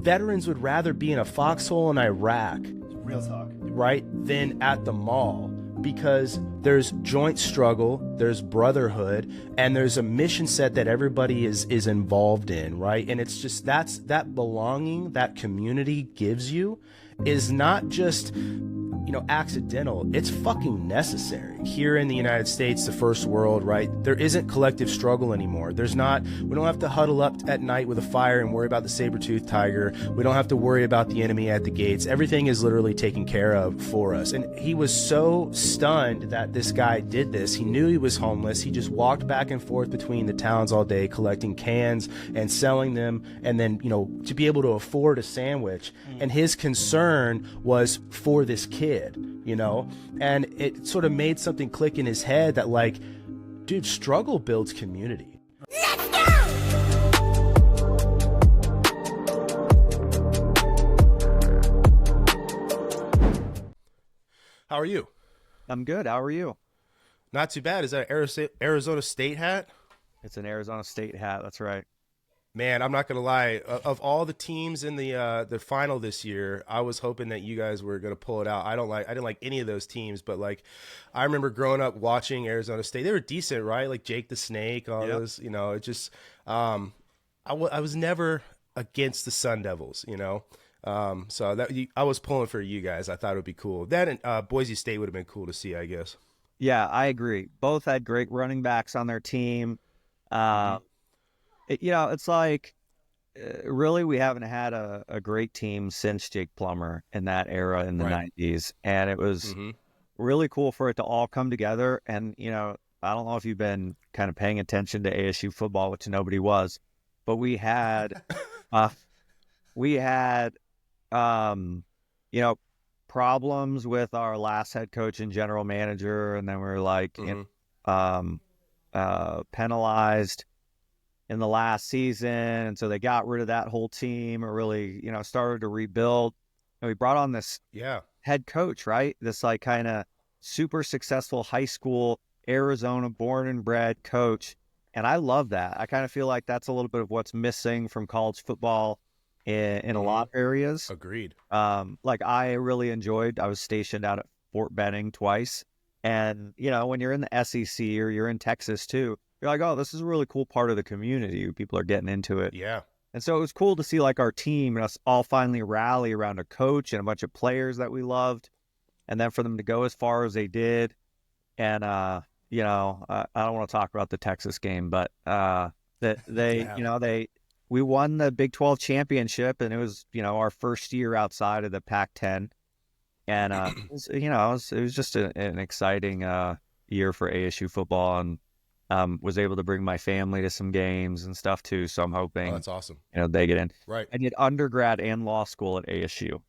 veterans would rather be in a foxhole in Iraq, Real talk. right, than at the mall, because there's joint struggle, there's brotherhood, and there's a mission set that everybody is involved in, right? And it's just that belonging that community gives you is not just, you know, accidental. It's fucking necessary. Here in the United States, the first world, right, there isn't collective struggle anymore. We don't have to huddle up at night with a fire and worry about the saber-toothed tiger. We don't have to worry about the enemy at the gates. Everything is literally taken care of for us. And he was so stunned that this guy did this. He knew he was homeless. He just walked back and forth between the towns all day, collecting cans and selling them, and then, you know, to be able to afford a sandwich. And his concern was for this kid, you know, and it sort of made something click in his head that, like, dude, struggle builds community. Let's go! How are you? I'm good. How are you? Not too bad. Is that an Arizona State hat? It's an Arizona State hat. That's right. Man, I'm not gonna lie. Of all the teams in the final this year, I was hoping that you guys were gonna pull it out. I didn't like any of those teams, but like, I remember growing up watching Arizona State. They were decent, right? Like Jake the Snake, all those. You know, it just I was never against the Sun Devils. You know, so I was pulling for you guys. I thought it would be cool. That and Boise State would have been cool to see, I guess. Yeah, I agree. Both had great running backs on their team. It's like, really, we haven't had a great team since Jake Plummer in that era in the 90s. And it was really cool for it to all come together. And, you know, I don't know if you've been kind of paying attention to ASU football, which nobody was, but we had, problems with our last head coach and general manager. And then we were like, penalized in the last season, and so they got rid of that whole team, or really, you know, started to rebuild. And we brought on this head coach, right? This like kind of super successful high school Arizona born and bred coach. And I love that. I kind of feel like that's a little bit of what's missing from college football in a lot of areas. Agreed. Like I was stationed out at Fort Benning twice. And, you know, when you're in the SEC or you're in Texas too, you're like, oh, this is a really cool part of the community. People are getting into it. Yeah. And so it was cool to see like our team and us all finally rally around a coach and a bunch of players that we loved. And then for them to go as far as they did. And, I don't want to talk about the Texas game, but we won the Big 12 championship, and it was, you know, our first year outside of the Pac-10. And, it was just an exciting year for ASU football, and was able to bring my family to some games and stuff too. So I'm hoping that's awesome. You know, they get in. Right. I did undergrad and law school at ASU.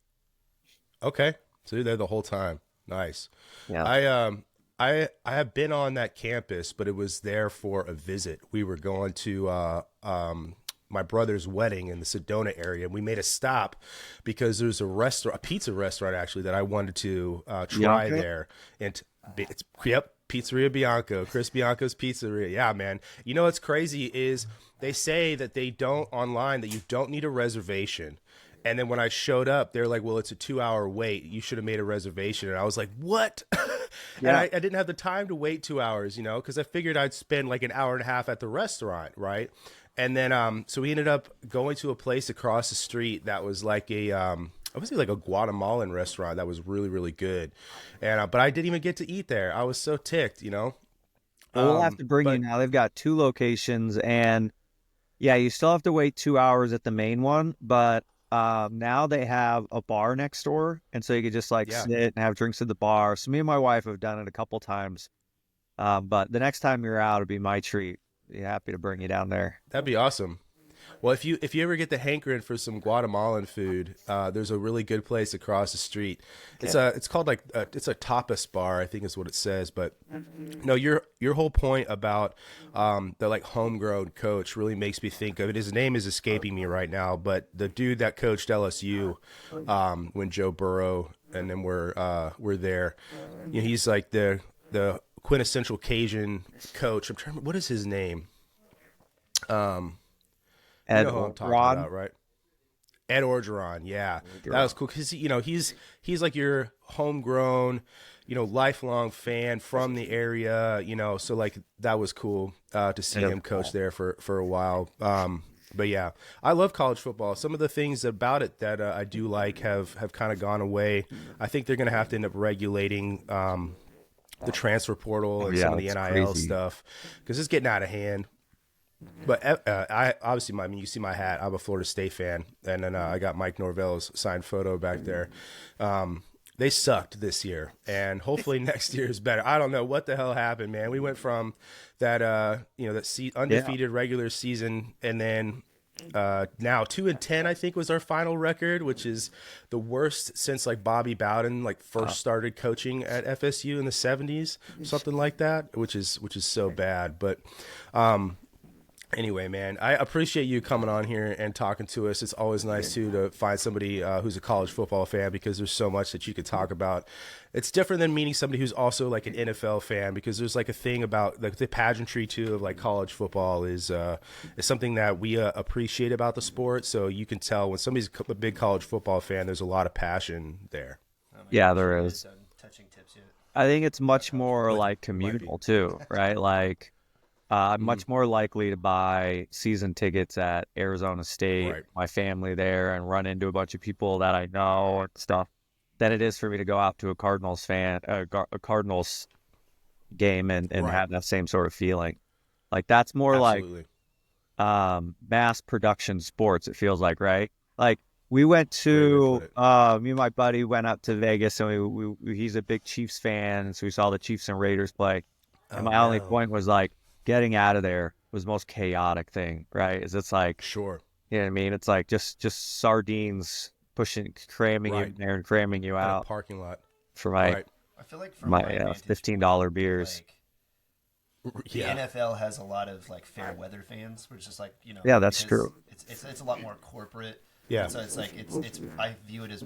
Okay. So you're there the whole time. Nice. Yeah. I have been on that campus, but it was there for a visit. We were going to my brother's wedding in the Sedona area. We made a stop because there's a pizza restaurant actually that I wanted to try there. And it's Pizzeria Bianco, Chris Bianco's Pizzeria. Yeah, man. You know what's crazy is they say that they don't online, that you don't need a reservation. And then when I showed up, they're like, well, it's a 2-hour wait. You should have made a reservation. And I was like, what? And I didn't have the time to wait 2 hours, you know, because I figured I'd spend like an hour and a half at the restaurant, right? And then so we ended up going to a place across the street that was like I would say like a Guatemalan restaurant that was really, really good. And but I didn't even get to eat there. I was so ticked, you know. We'll have to bring you now. They've got 2 locations, and yeah, you still have to wait 2 hours at the main one, but now they have a bar next door, and so you could just sit and have drinks at the bar. So me and my wife have done it a couple times, but the next time you're out, it'd be my treat. Be happy to bring you down there. That'd be awesome. Well, if you ever get the hankering for some Guatemalan food, there's a really good place across the street. It's called it's a tapas bar, I think is what it says. But no, your whole point about the like homegrown coach really makes me think of it. His name is escaping me right now, but the dude that coached LSU when Joe Burrow and then we're there, you know, he's like the quintessential Cajun coach. I'm trying. What is his name? You know who I'm talking about, right? Ed Orgeron, yeah, that was cool because he's like your homegrown, lifelong fan from the area, so like that was cool to see him coach there for a while. But yeah, I love college football. Some of the things about it that I do like have kind of gone away. I think they're going to have to end up regulating the transfer portal and some of the NIL stuff because it's getting out of hand. But I obviously, you see my hat. I'm a Florida State fan, and then I got Mike Norvell's signed photo back there. They sucked this year, and hopefully next year is better. I don't know what the hell happened, man. We went from that undefeated regular season, and then now 2-10, I think, was our final record, which is the worst since like Bobby Bowden first started coaching at FSU in the 70s, something like that, which is so bad. But anyway, man, I appreciate you coming on here and talking to us. It's always nice to find somebody who's a college football fan because there's so much that you could talk about. It's different than meeting somebody who's also like an NFL fan because there's like a thing about like the pageantry too of like college football is something that we appreciate about the sport. So you can tell when somebody's a big college football fan, there's a lot of passion there. Yeah, there is. I think it's much more like communal too, right? Like I'm much more likely to buy season tickets at Arizona State, my family there, and run into a bunch of people that I know and stuff than it is for me to go out to a Cardinals game and have that same sort of feeling. Like that's more Absolutely. like mass production sports, it feels like, right? Like we went to me and my buddy went up to Vegas, and he's a big Chiefs fan, and so we saw the Chiefs and Raiders play. And my only point was like getting out of there was the most chaotic thing, right? It's like, sure, you know what I mean? It's like just sardines cramming you in there and cramming you out. A parking lot for my I feel like from my $15 beers. The NFL has a lot of like fair weather fans, which is like, yeah, that's true. It's a lot more corporate. Yeah. And so it's like it's I view it as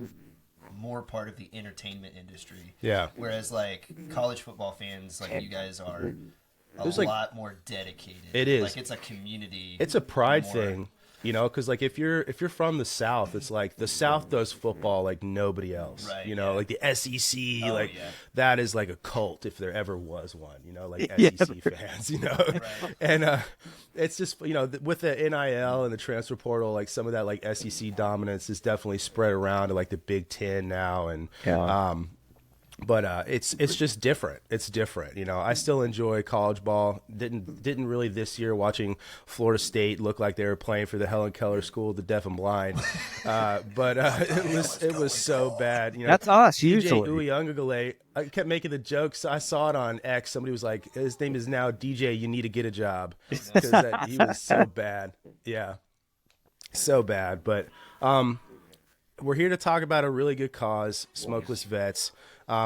more part of the entertainment industry. Yeah. Whereas like college football fans like you guys are a lot more dedicated. It is. Like it's a community. It's a pride thing. Because like if you're from the South, it's like the South does football like nobody else. Right, like the SEC, that is like a cult if there ever was one. Like SEC fans. Right. And it's just with the NIL and the transfer portal, like some of that like SEC dominance is definitely spread around to like the Big Ten now, and but it's just different. It's different. I still enjoy college ball. Didn't really this year watching Florida State look like they were playing for the Helen Keller School of the Deaf and Blind. But it was so bad. That's us usually. Uyunglele, I kept making the jokes. I saw it on X. Somebody was like, his name is now DJ. You need to get a job because he was so bad. Yeah, so bad. But we're here to talk about a really good cause, Smokeless Vets.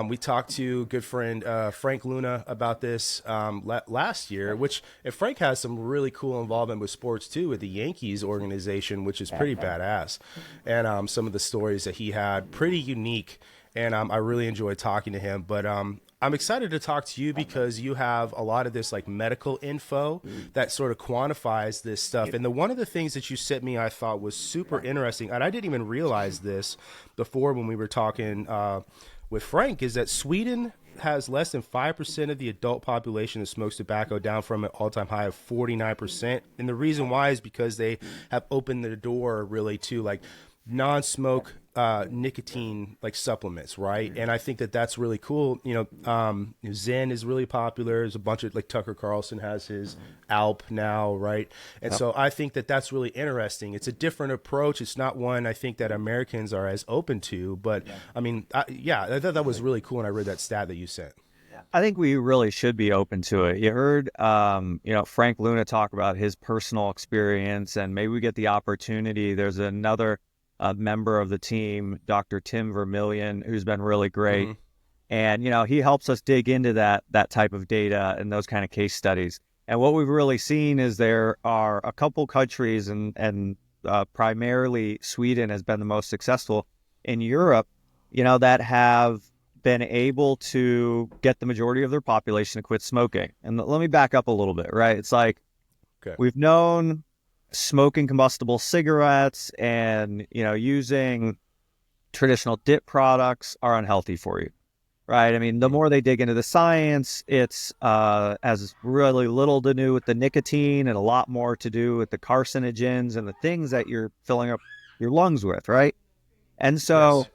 We talked to good friend Frank Luna about this last year, and Frank has some really cool involvement with sports too, with the Yankees organization, which is pretty badass. And some of the stories that he had, pretty unique. And I really enjoyed talking to him. But I'm excited to talk to you because you have a lot of this like medical info that sort of quantifies this stuff. And one of the things that you sent me I thought was super interesting, and I didn't even realize this before when we were talking with Frank, is that Sweden has less than 5% of the adult population that smokes tobacco, down from an all-time high of 49%. And the reason why is because they have opened the door really to like non-smoke nicotine like supplements, right? And I think that that's really cool. Zen is really popular. There's a bunch of like Tucker Carlson has his Alp now, right? And so I think that that's really interesting. It's a different approach. It's not one I think that Americans are as open to, but I mean, I thought that was really cool when I read that stat that you sent. I think we really should be open to it. You heard, Frank Luna talk about his personal experience, and maybe we get the opportunity. There's another member of the team, Dr. Tim Vermillion, who's been really great. And, he helps us dig into that type of data and those kind of case studies. And what we've really seen is there are a couple countries, and primarily Sweden has been the most successful in Europe, that have been able to get the majority of their population to quit smoking. And let me back up a little bit, right? It's like we've known smoking combustible cigarettes and, using traditional dip products are unhealthy for you, right? I mean, the more they dig into the science, it's has really little to do with the nicotine and a lot more to do with the carcinogens and the things that you're filling up your lungs with, right? And so,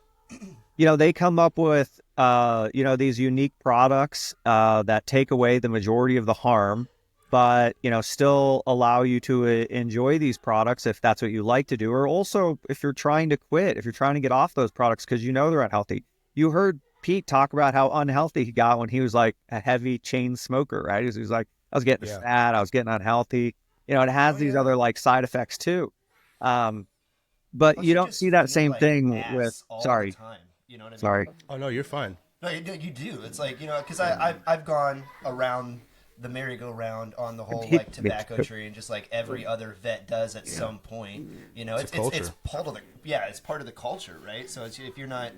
they come up with, these unique products that take away the majority of the harm, but, still allow you to enjoy these products if that's what you like to do. Or also, if you're trying to quit, if you're trying to get off those products because they're unhealthy. You heard Pete talk about how unhealthy he got when he was like a heavy chain smoker, right? He was like, I was getting fat, I was getting unhealthy. It has these other like side effects too. But Plus you don't see that same like thing with, sorry. The time. You know what I mean? Sorry. Oh, no, you're fine. No, you do. It's like, because I've gone around the merry-go-round on the whole like tobacco tree, and just like every other vet does at some point. It's part of it's part of the culture, right? So if you're not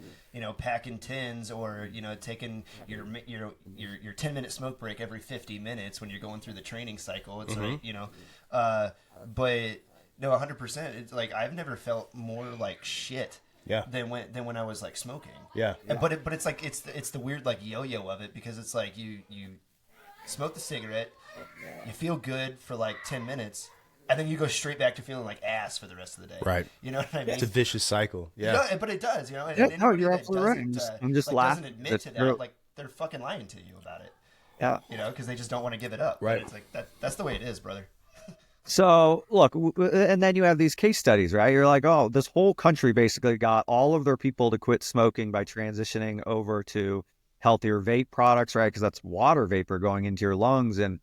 packing tins or taking your 10-minute smoke break every 50 minutes when you're going through the training cycle, it's like but no, 100%. It's like I've never felt more like shit. Yeah. Than when I was like smoking. Yeah. But it's like it's the weird like yo-yo of it, because it's like you smoke the cigarette, you feel good for like 10 minutes, and then you go straight back to feeling like ass for the rest of the day. Right. You know what I mean? It's a vicious cycle. Yeah. But it does. And no, you're absolutely right. I'm just laughing. Doesn't admit to that. Like they're fucking lying to you about it. Yeah. Because they just don't want to give it up. Right. But it's like that's the way it is, brother. So look, and then you have these case studies, right? You're like, oh, this whole country basically got all of their people to quit smoking by transitioning over to healthier vape products, right? Because that's water vapor going into your lungs. And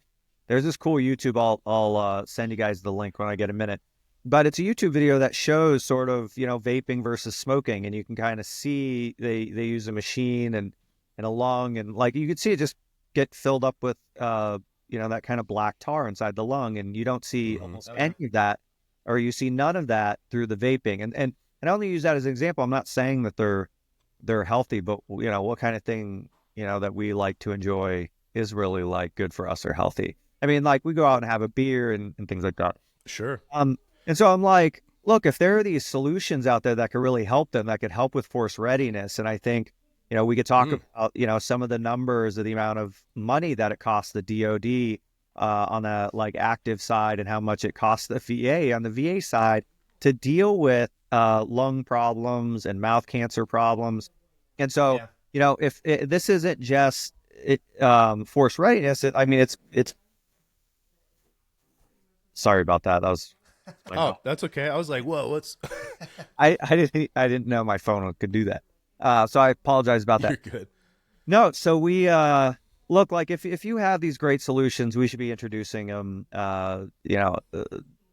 there's this cool YouTube. I'll send you guys the link when I get a minute. But it's a YouTube video that shows sort of vaping versus smoking, and you can kind of see they use a machine and a lung, and like you could see it just get filled up with that kind of black tar inside the lung, and you don't see almost any of that, or you see none of that through the vaping. And I only use that as an example. I'm not saying that they're healthy, but what kind of thing that we like to enjoy is really like good for us or healthy. I mean, like we go out and have a beer and things like that. Sure. And so I'm like, look, if there are these solutions out there that could really help them, that could help with force readiness, and I think we could talk about, some of the numbers of the amount of money that it costs the DoD on the like active side, and how much it costs the VA on the VA side to deal with lung problems and mouth cancer problems. And so, if this isn't just force readiness, it's. Sorry about that. That was. That's okay. I was like, whoa, what's? I didn't know my phone could do that. So I apologize about that. You're good. No, so we look like if you have these great solutions, we should be introducing them,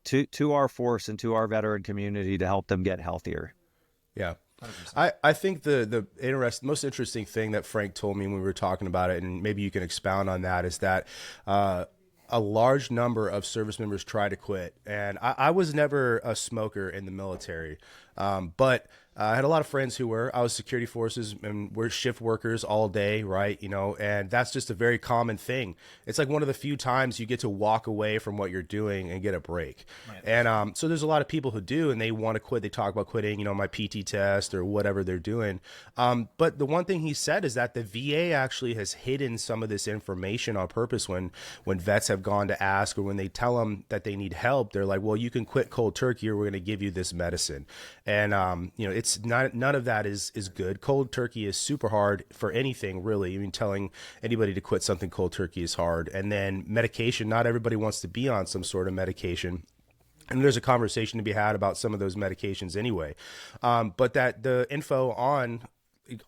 to our force and to our veteran community to help them get healthier. Yeah. 100%. I think the most interesting thing that Frank told me when we were talking about it, and maybe you can expound on that, is that a large number of service members try to quit. And I was never a smoker in the military, but I had a lot of friends who were. I was security forces, and we're shift workers all day, right? And that's just a very common thing. It's like one of the few times you get to walk away from what you're doing and get a break. Right. And so there's a lot of people who do, and they want to quit. They talk about quitting, my PT test or whatever they're doing. But the one thing he said is that the VA actually has hidden some of this information on purpose. When vets have gone to ask, or when they tell them that they need help, they're like, well, you can quit cold turkey, or we're going to give you this medicine. And, it's not, none of that is good. Cold turkey is super hard for anything, really. I mean, telling anybody to quit something cold turkey is hard. And then medication, not everybody wants to be on some sort of medication. And there's a conversation to be had about some of those medications anyway. But that the info on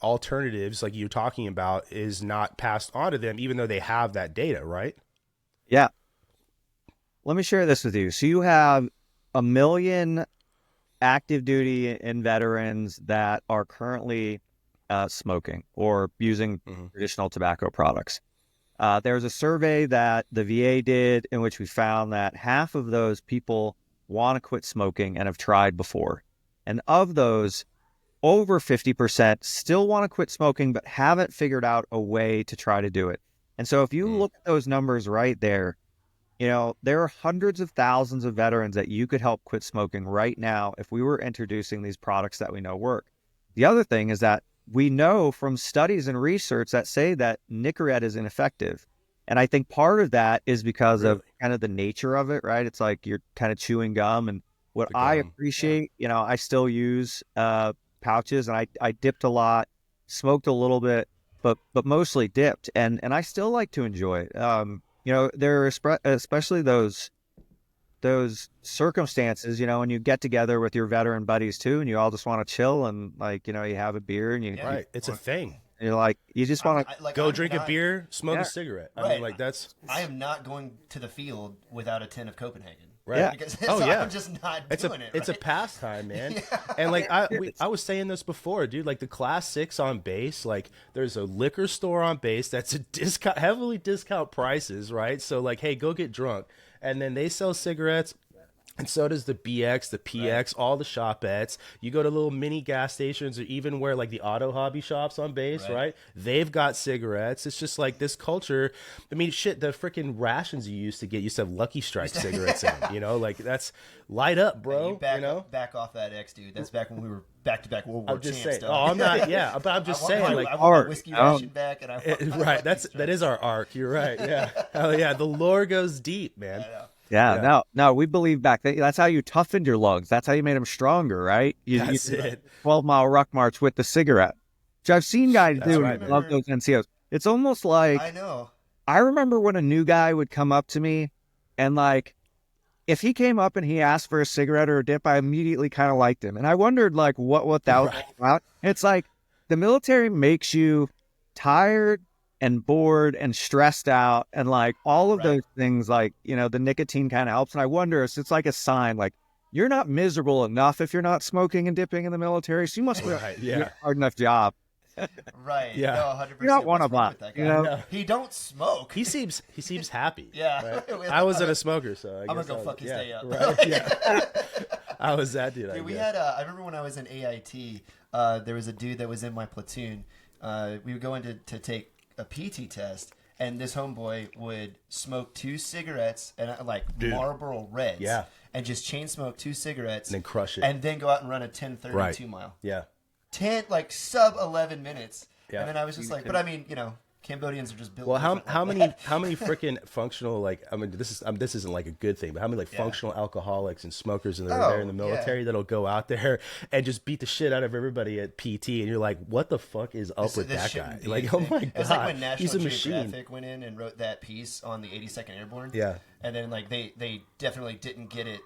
alternatives, like you're talking about, is not passed on to them, even though they have that data, right? Yeah. Let me share this with you. So you have 1 million active duty and veterans that are currently smoking or using traditional tobacco products. There's a survey that the VA did in which we found that half of those people want to quit smoking and have tried before. And of those, over 50% still want to quit smoking but haven't figured out a way to try to do it. And so if you look at those numbers right there, You know, there are hundreds of thousands of veterans that you could help quit smoking right now if we were introducing these products that we know work. The other thing is that we know from studies and research that say that Nicorette is ineffective. And I think part of that is because of kind of the nature of it, right? It's like you're kind of chewing gum. And what I appreciate, you know, I still use pouches, and I dipped a lot, smoked a little bit, but mostly dipped. And I still like to enjoy it. You know, there are especially those circumstances, you know, when you get together with your veteran buddies too, and you all just want to chill and, like, you know, you have a beer and you it's a thing. You're like, you just want to go drink a beer, smoke a cigarette. I mean, like, that's. I am not going to the field without a tin of Copenhagen. Right. Yeah. Because I'm just not doing it. It's a pastime, man. And like I was saying this before, dude. Like the Class 6 on base, like there's a liquor store on base that's a heavily discount prices, right? So like, hey, go get drunk, and then they sell cigarettes. And so does the BX, the PX, all the shopettes. You go to little mini gas stations, or even where like the auto hobby shops on base, right? They've got cigarettes. It's just like this culture. I mean, shit, the freaking rations you used to have Lucky Strike cigarettes in, you know? Like, that's light up, bro. Back off that X, dude. That's back when we were back-to-back World War champs. I'm not, but I'm just saying, like, I want my whiskey ration back, and that is our arc. You're right, yeah. Hell yeah, the lore goes deep, man. Yeah. No, we believe back. That's how you toughened your lungs. That's how you made them stronger, right? That's it. 12-mile ruck march with the cigarette, which I've seen guys do. Right, and love those NCOs. It's almost like, I know. I remember when a new guy would come up to me, and like, if he came up and he asked for a cigarette or a dip, I immediately kind of liked him. And I wondered, like, what that was about. It's like the military makes you tired and bored and stressed out, and like all of those things, like, you know, the nicotine kind of helps. And I wonder if it's like a sign, like, you're not miserable enough if you're not smoking and dipping in the military, so you must be a hard enough job. Right. Yeah. No, 100%. You're not one of us. You know? No. He don't smoke. He seems happy. Yeah. Right? I wasn't a smoker, so I'm gonna go fuck his day up. Right. Yeah. I was that dude. Dude, we had. I remember when I was in AIT, there was a dude that was in my platoon. We would go in to take a PT test, and this homeboy would smoke 2 cigarettes and Marlboro Reds, and just chain smoke 2 cigarettes and then crush it, and then go out and run a 10:32 mile. Yeah, 10 like sub 11 minutes. Yeah. And then I was just like, but I mean, you know, Cambodians are just built. Well, how many freaking functional, like, I mean, this isn't like a good thing, but how many like functional alcoholics and smokers in there in the military that'll go out there and just beat the shit out of everybody at PT, and you're like, what the fuck is up with that guy? Like, oh my god, it's like when he's a National machine. Geographic went in and wrote that piece on the 82nd Airborne. Yeah. And then like they definitely didn't get it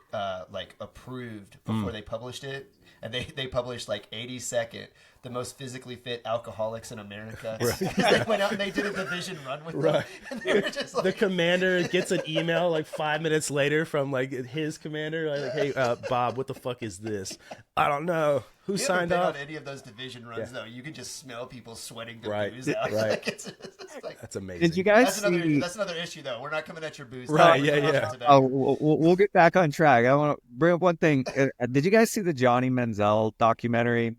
like approved before they published it, and they published like 82nd. The most physically fit alcoholics in America. They went out and they did a division run with them. And they were just like... The commander gets an email like 5 minutes later from like his commander, like, hey, Bob, what the fuck is this? I don't know. Who signed up? On any of those division runs, though, you can just smell people sweating the booze out. Right. Like, it's like, that's amazing. Did you guys that's another issue, though. We're not coming at your booze. Right, yeah. Oh, we'll get back on track. I want to bring up one thing. Did you guys see the Johnny Manziel documentary?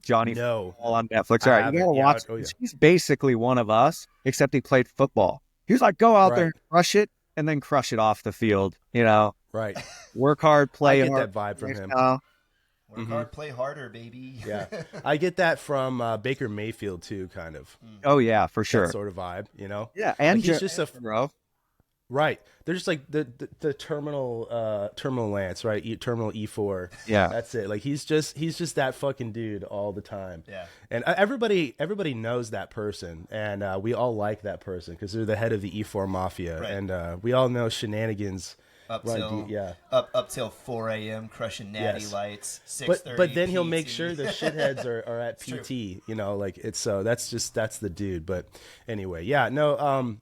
Johnny on Netflix. All right, you gotta watch. Oh, yeah. He's basically one of us, except he played football. He was like, go out there and crush it, and then crush it off the field. You know, right? Work hard, play hard. I get that vibe from him. Work hard, play harder, baby. Yeah, I get that from Baker Mayfield too, kind of. Oh yeah, for sure. That sort of vibe, you know. Yeah, and like he's just a bro. Right. They're just like the terminal Lance, right? Terminal E4. Yeah. That's it. Like he's just that fucking dude all the time. Yeah. And everybody knows that person, and we all like that person because they're the head of the E4 mafia, and we all know shenanigans. Up till 4 a.m. crushing natty lights. 6:30. But then PT. he'll make sure the shitheads are at PT. True. You know, like it's that's the dude. But anyway, yeah, no.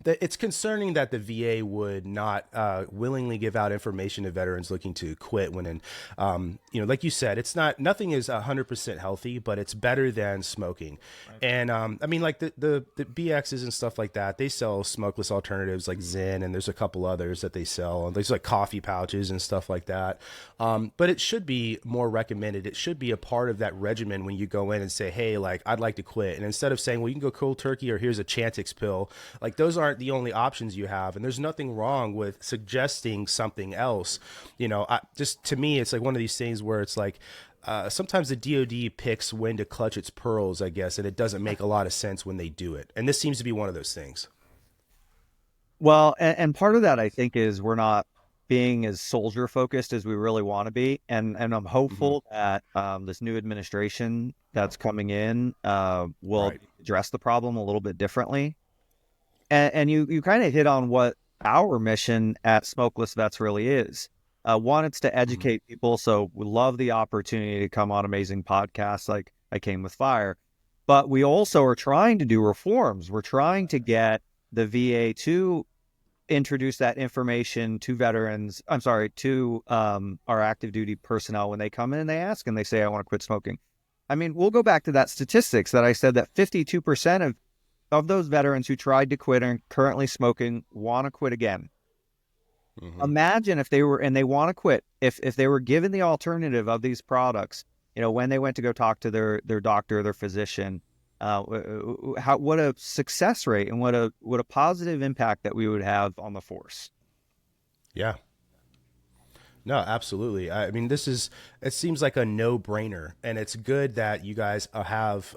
It's concerning that the VA would not willingly give out information to veterans looking to quit when, you know, like you said, nothing is 100% healthy, but it's better than smoking. Right. And I mean, like the BXs and stuff like that, they sell smokeless alternatives like Zen, and there's a couple others that they sell. And there's like coffee pouches and stuff like that. But it should be more recommended. It should be a part of that regimen when you go in and say, hey, like, I'd like to quit. And instead of saying, well, you can go cold turkey or here's a Chantix pill, like those aren't aren't the only options you have, and there's nothing wrong with suggesting something else. Just to me, it's like one of these things where it's like, sometimes the DoD picks when to clutch its pearls, I guess, and it doesn't make a lot of sense when they do it. And this seems to be one of those things. Well, and part of that, I think, is we're not being as soldier focused as we really want to be. And I'm hopeful that this new administration that's coming in will address the problem a little bit differently. And you kind of hit on what our mission at Smokeless Vets really is. One, it's to educate people. So we love the opportunity to come on amazing podcasts like I Came With Fire. But we also are trying to do reforms. We're trying to get the VA to introduce that information to veterans. I'm sorry, to our active duty personnel when they come in and they ask and they say, I want to quit smoking. I mean, we'll go back to that statistics that I said that 52% of those veterans who tried to quit and currently smoking want to quit again. Imagine if they were, and they want to quit, if they were given the alternative of these products, when they went to go talk to their doctor, their physician, what a success rate and what a positive impact that we would have on the force. Yeah. No, absolutely. I mean, it seems like a no-brainer, and it's good that you guys have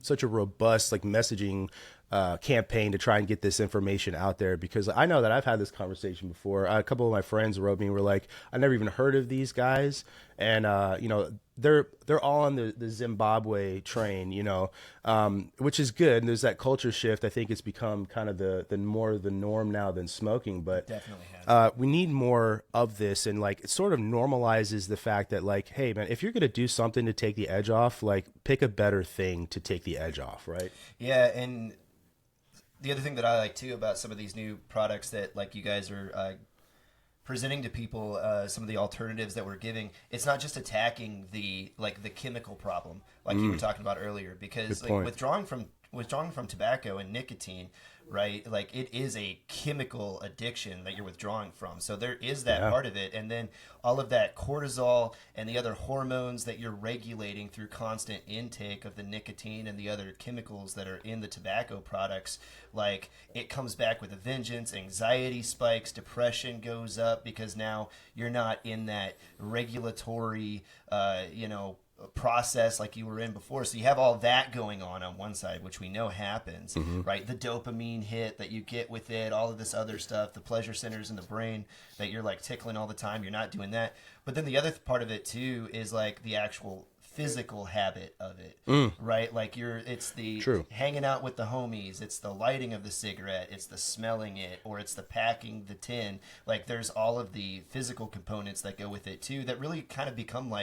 such a robust messaging campaign to try and get this information out there, because I know that I've had this conversation before. A couple of my friends wrote me and were like, I never even heard of these guys. And, they're all on the Zimbabwe train, which is good. And there's that culture shift. I think it's become kind of the more the norm now than smoking, but definitely has. We need more of this. And it sort of normalizes the fact that hey man, if you're going to do something to take the edge off, pick a better thing to take the edge off. Right. Yeah. And the other thing that I like too about some of these new products that you guys are presenting to people, some of the alternatives that we're giving, it's not just attacking the chemical problem you were talking about earlier, because withdrawing from tobacco and nicotine, right? It is a chemical addiction that you're withdrawing from. So there is that part of it. And then all of that cortisol and the other hormones that you're regulating through constant intake of the nicotine and the other chemicals that are in the tobacco products, it comes back with a vengeance. Anxiety spikes, depression goes up, because now you're not in that regulatory, process like you were in before. So you have all that going on one side, which we know happens, right? The dopamine hit that you get with it, all of this other stuff, the pleasure centers in the brain that you're tickling all the time. You're not doing that. But then the other part of it too is the actual physical habit of it, right? It's the hanging out with the homies, it's the lighting of the cigarette, it's the smelling it, or it's the packing the tin. There's all of the physical components that go with it too, that really kind of become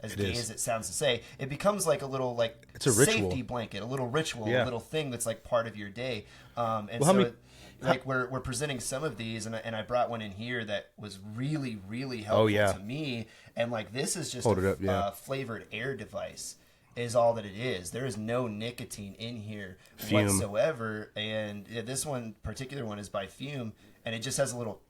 as gay as it sounds to say, it becomes a little it's a ritual. Safety blanket, a little ritual, a little thing that's part of your day. We're presenting some of these, and I brought one in here that was really, really helpful to me. And this is just a flavored air device, is all that it is. There is no nicotine in here whatsoever. And this particular one is by Fume, and it just has a little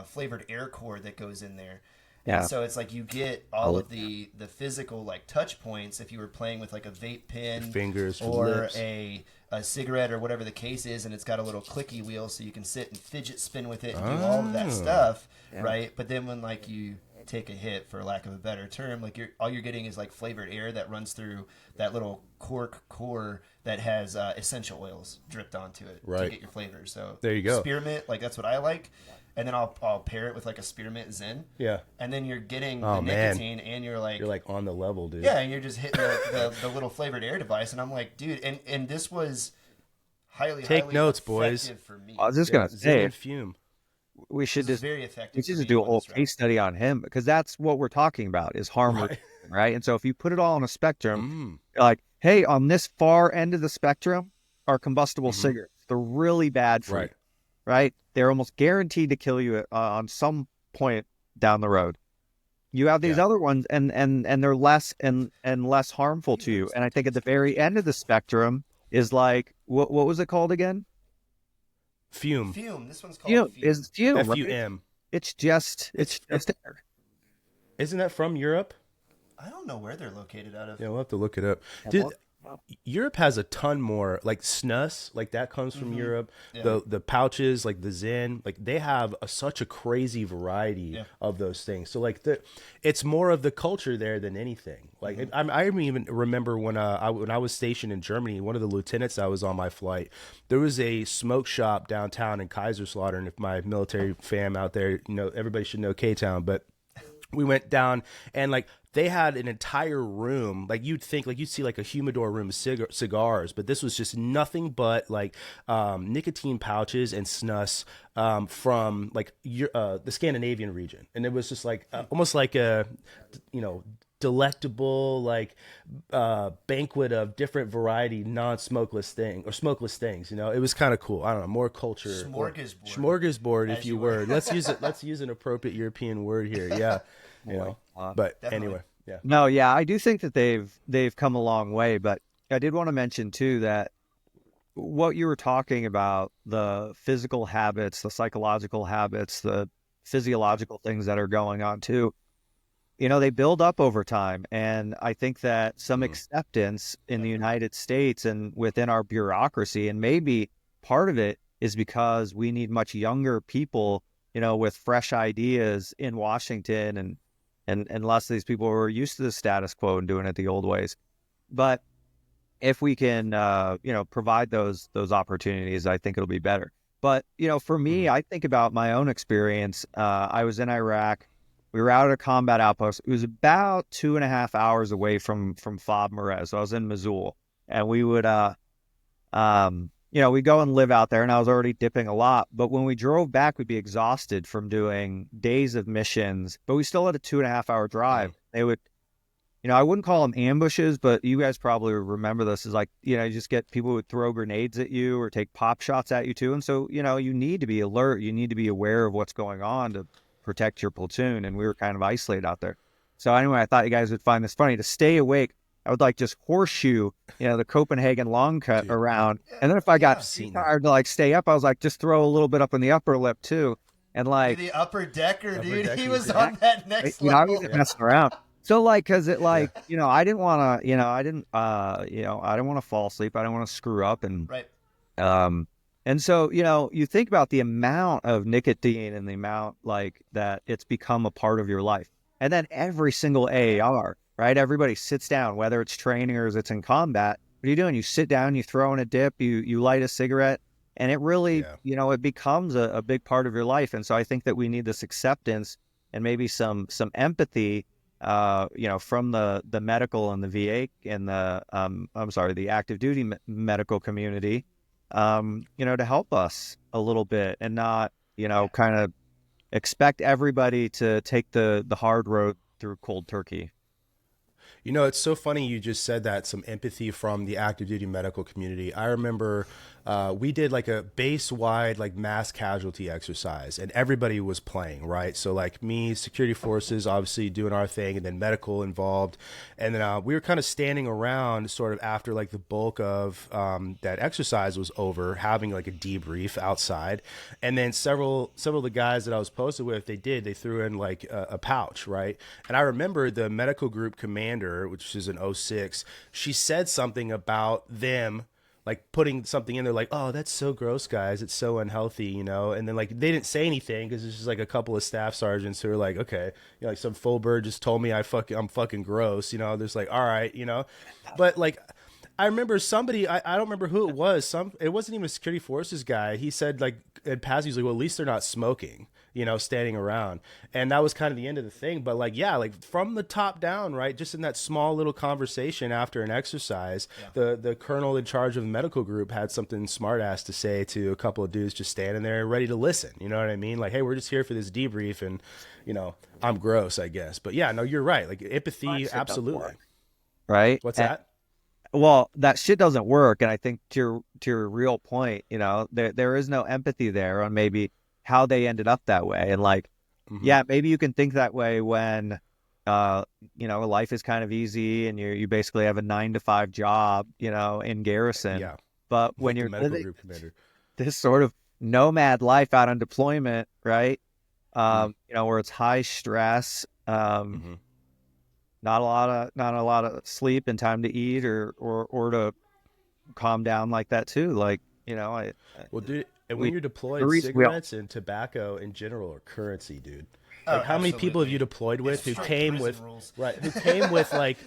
flavored air cord that goes in there. Yeah. And so it's you get all of the physical touch points if you were playing with a vape pen, fingers, or a cigarette, or whatever the case is, and it's got a little clicky wheel so you can sit and fidget spin with it and do all of that stuff, right? But then when you take a hit, for lack of a better term, all you're getting is flavored air that runs through that little cork core that has essential oils dripped onto it to get your flavors. So there you go. Spearmint, that's what I like. And then I'll pair it with a spearmint Zen. Yeah. And then you're getting the nicotine, and you're you're on the level, dude. Yeah, and you're just hitting the little flavored air device, and I'm dude, and this was highly notes, boys. For me. I was just gonna say, Fume. We should just very effective. We should just do a whole case study on him, because that's what we're talking about, is harm, right? And so if you put it all on a spectrum, hey, on this far end of the spectrum are combustible cigarettes. They're really bad for you. Right? They're almost guaranteed to kill you on some point down the road. You have these other ones, and they're less and less harmful to you. And I think at the very end of the spectrum is what was it called again? Fume. This one's called Fume. Is Fume. F-U-M. Right? It's just air. Isn't that from Europe? I don't know where they're located out of. Yeah, we'll have to look it up. Dude, Europe has a ton more, like snus, like that comes from Europe. Yeah. The pouches, like the Zen, like they have such a crazy variety of those things. So like it's more of the culture there than anything. Like I even remember when I was stationed in Germany, one of the lieutenants that was on my flight, there was a smoke shop downtown in Kaiserslautern. If my military fam out there, everybody should know K-Town, but we went down and like they had an entire room, like you'd think, like you'd see like a humidor room of cigars, but this was just nothing but like nicotine pouches and snus from like the Scandinavian region, and it was just like almost like a delectable like banquet of different variety non-smokeless smokeless things. It was kind of cool. I don't know, more culture. Smorgasbord, if you were. Let's use an appropriate European word here. Yeah. But definitely. Anyway, yeah. No, yeah, I do think that they've come a long way, but I did want to mention too that what you were talking about, the physical habits, the psychological habits, the physiological things that are going on too, they build up over time. And I think that some acceptance in the United States and within our bureaucracy, and maybe part of it is because we need much younger people, with fresh ideas in Washington, and lots of these people were used to the status quo and doing it the old ways. But if we can, provide those opportunities, I think it'll be better. But, for me, I think about my own experience. I was in Iraq. We were out at a combat outpost. It was about 2.5 hours away from Fob Marez. So I was in Mosul, and we would, we go and live out there, and I was already dipping a lot. But when we drove back, we'd be exhausted from doing days of missions, but we still had a 2.5 hour drive. They would, I wouldn't call them ambushes, but you guys probably remember this, is like, you just get people who would throw grenades at you or take pop shots at you too. And so, you need to be alert. You need to be aware of what's going on to protect your platoon. And we were kind of isolated out there. So anyway, I thought you guys would find this funny. To stay awake, I would like just horseshoe, the Copenhagen long cut around. And then if I got tired to like stay up, I was like, just throw a little bit up in the upper lip too. And like the upper decker, dude, he was on that next level. I wasn't messing around. So like, cause it like, I didn't want to, I didn't want to fall asleep. I didn't want to screw up. And, and so, you think about the amount of nicotine and the amount like that it's become a part of your life. And then every single AAR, right? Everybody sits down, whether it's training or it's in combat. What are you doing? You sit down, you throw in a dip, you light a cigarette, and it really, it becomes a big part of your life. And so I think that we need this acceptance and maybe some empathy, from the medical and the VA and the active duty medical community, to help us a little bit and not, kind of expect everybody to take the hard road through cold turkey. It's so funny you just said that, some empathy from the active duty medical community. I remember we did like a base-wide like mass casualty exercise, and everybody was playing, right? So like me, security forces, obviously doing our thing, and then medical involved. And then we were kind of standing around sort of after like the bulk of that exercise was over, having like a debrief outside. And then several of the guys that I was posted with, they threw in like a pouch, right? And I remember the medical group commander, which is an 06, she said something about them like putting something in there like, oh, that's so gross, guys, it's so unhealthy, and then like they didn't say anything because it's just like a couple of staff sergeants who are like, okay, like some full bird just told me I'm fucking gross, there's like, all right, but like I remember somebody, I don't remember who it was, it wasn't even a security forces guy, he said like in passing, he's like, well, at least they're not smoking, standing around. And that was kind of the end of the thing. But like, yeah, like from the top down, right? Just in that small little conversation after an exercise, the colonel in charge of the medical group had something smart ass to say to a couple of dudes just standing there ready to listen. You know what I mean? Like, hey, we're just here for this debrief, and, I'm gross, I guess. But yeah, no, you're right. Like empathy, absolutely. Right? What's that? Well, that shit doesn't work. And I think to your real point, there is no empathy there on maybe how they ended up that way. And like, yeah, maybe you can think that way when, life is kind of easy and you basically have a 9-to-5 job, in garrison. Yeah. But when you're medical group commander, this sort of nomad life out on deployment, right? Where it's high stress, not a lot of sleep and time to eat or to calm down like that too. Like, well, dude, and when you're deployed, cigarettes and tobacco in general are currency, dude. Like, how many people have you deployed with who came with like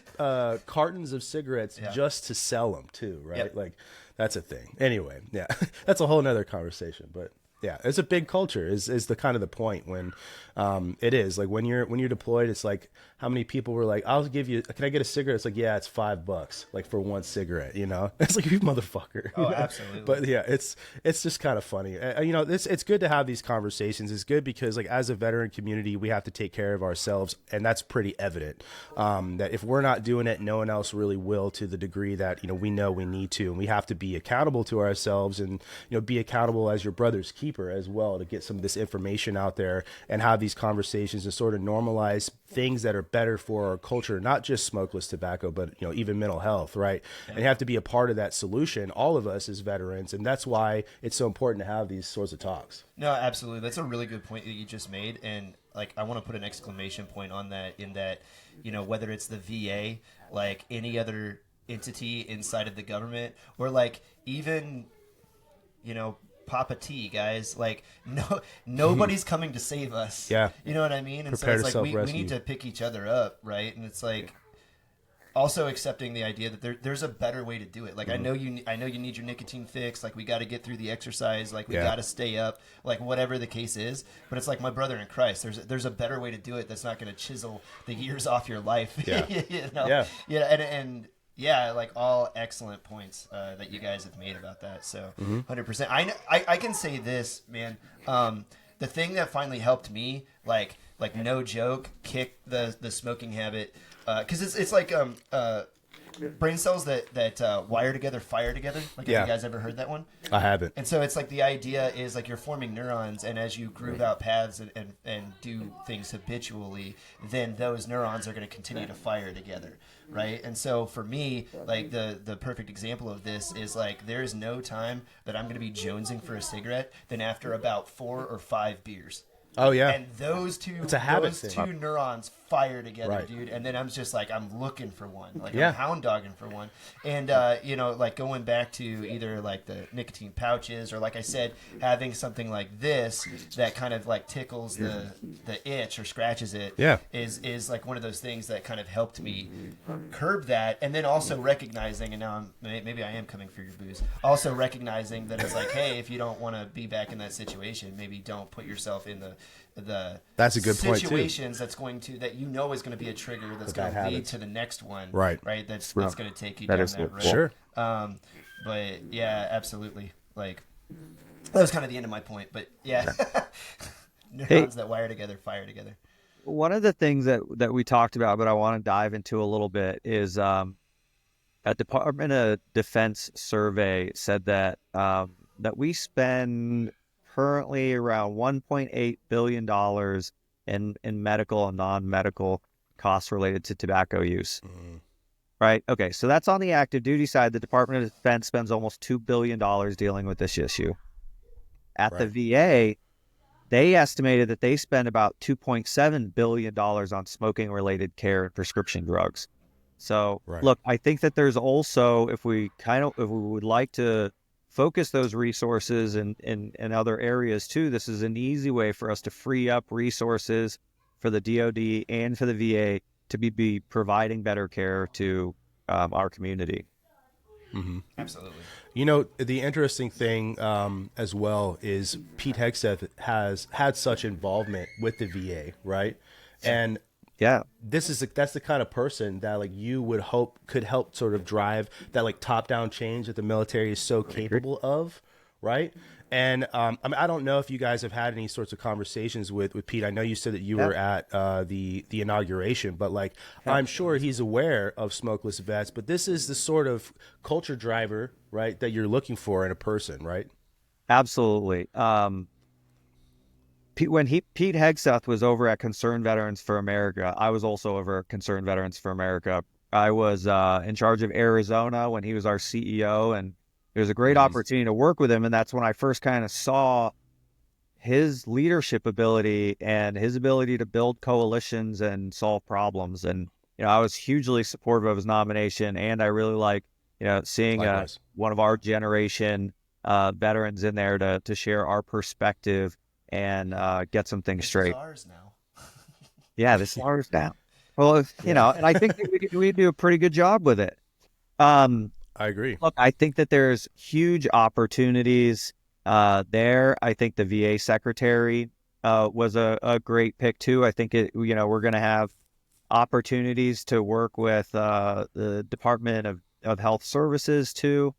cartons of cigarettes just to sell them too, right? Yep. Like, that's a thing. Anyway, yeah, that's a whole nother conversation. But yeah, it's a big culture. Is the kind of the point when it is like when you're deployed, it's like how many people were like, I'll give you, can I get a cigarette? It's like, yeah, it's $5 like for one cigarette, It's like, you motherfucker. Oh, absolutely. But yeah, it's just kind of funny. It's good to have these conversations. It's good because like as a veteran community, we have to take care of ourselves, and that's pretty evident. That if we're not doing it, no one else really will, to the degree that we know we need to, and we have to be accountable to ourselves, and be accountable as your brother's keeper as well, to get some of this information out there and have these conversations and sort of normalize things that are better for our culture, not just smokeless tobacco, but even mental health, right? Yeah. And you have to be a part of that solution, all of us as veterans, and that's why it's so important to have these sorts of talks. No, absolutely. That's a really good point that you just made, and like I want to put an exclamation point on that, in that whether it's the VA, like any other entity inside of the government, or like even Papa T, guys, like nobody's coming to save us. Yeah, you know what I mean. And so it's like we need to pick each other up, right? And it's like also accepting the idea that there's a better way to do it. Like I know you need your nicotine fix. Like we got to get through the exercise. Like we got to stay up. Like whatever the case is. But it's like my brother in Christ. There's a better way to do it. That's not going to chisel the years off your life. Yeah, and. Yeah, like all excellent points that you guys have made about that. So 100%. I can say this, man. The thing that finally helped me, like no joke, kick the smoking habit, because it's like brain cells that wire together, fire together. Like, have you guys ever heard that one? I haven't. And so it's like the idea is like you're forming neurons, and as you groove out paths and do things habitually, then those neurons are going to continue to fire together, right? And so for me, like the perfect example of this is like there is no time that I'm going to be jonesing for a cigarette than after about 4 or 5 beers. Oh yeah, and those two neurons fire together, dude. And then I'm just like, I'm looking for one, like I'm hound dogging for one. And like going back to either like the nicotine pouches, or like I said, having something like this that kind of like tickles the itch or scratches it. Yeah, is like one of those things that kind of helped me curb that. And then also recognizing, and now maybe I am coming for your booze. Also recognizing that it's like, hey, if you don't want to be back in that situation, maybe don't put yourself in the that's a good point too. Situations that is going to be a trigger that's going to lead to the next one, right? That's going to take you down that road. Sure. But yeah, absolutely. Like that was kind of the end of my point. But yeah, neurons that wire together, fire together. One of the things that we talked about, but I want to dive into a little bit, is a Department of Defense survey said that that we spend currently around $1.8 billion in medical and non-medical costs related to tobacco use. Right? Okay, so that's on the active duty side. The Department of Defense spends almost $2 billion dealing with this issue. At the VA, they estimated that they spend about $2.7 billion on smoking-related care and prescription drugs. So, look, I think that there's also, if we would like to focus those resources in other areas too, this is an easy way for us to free up resources for the DoD and for the VA to be providing better care to our community. Absolutely. The interesting thing as well is Pete Hegseth has had such involvement with the VA, right? And that's the kind of person that like you would hope could help sort of drive that like top down change that the military is so capable of, right? And I don't know if you guys have had any sorts of conversations with Pete. I know you said that you were at the inauguration, but like I'm sure he's aware of Smokeless Vets. But this is the sort of culture driver, right, that you're looking for in a person, right? Absolutely. When Pete Hegseth was over at Concerned Veterans for America, I was also over at Concerned Veterans for America. I was in charge of Arizona when he was our CEO, and it was a great opportunity to work with him. And that's when I first kind of saw his leadership ability and his ability to build coalitions and solve problems. And I was hugely supportive of his nomination, and I really like, seeing one of our generation veterans in there to share our perspective and get some things straight. This is ours now. Yeah, this is ours now. Well, and I think that we do a pretty good job with it. I agree. Look, I think that there's huge opportunities there. I think the VA secretary was a great pick too. I think we're going to have opportunities to work with the Department of Health Services too.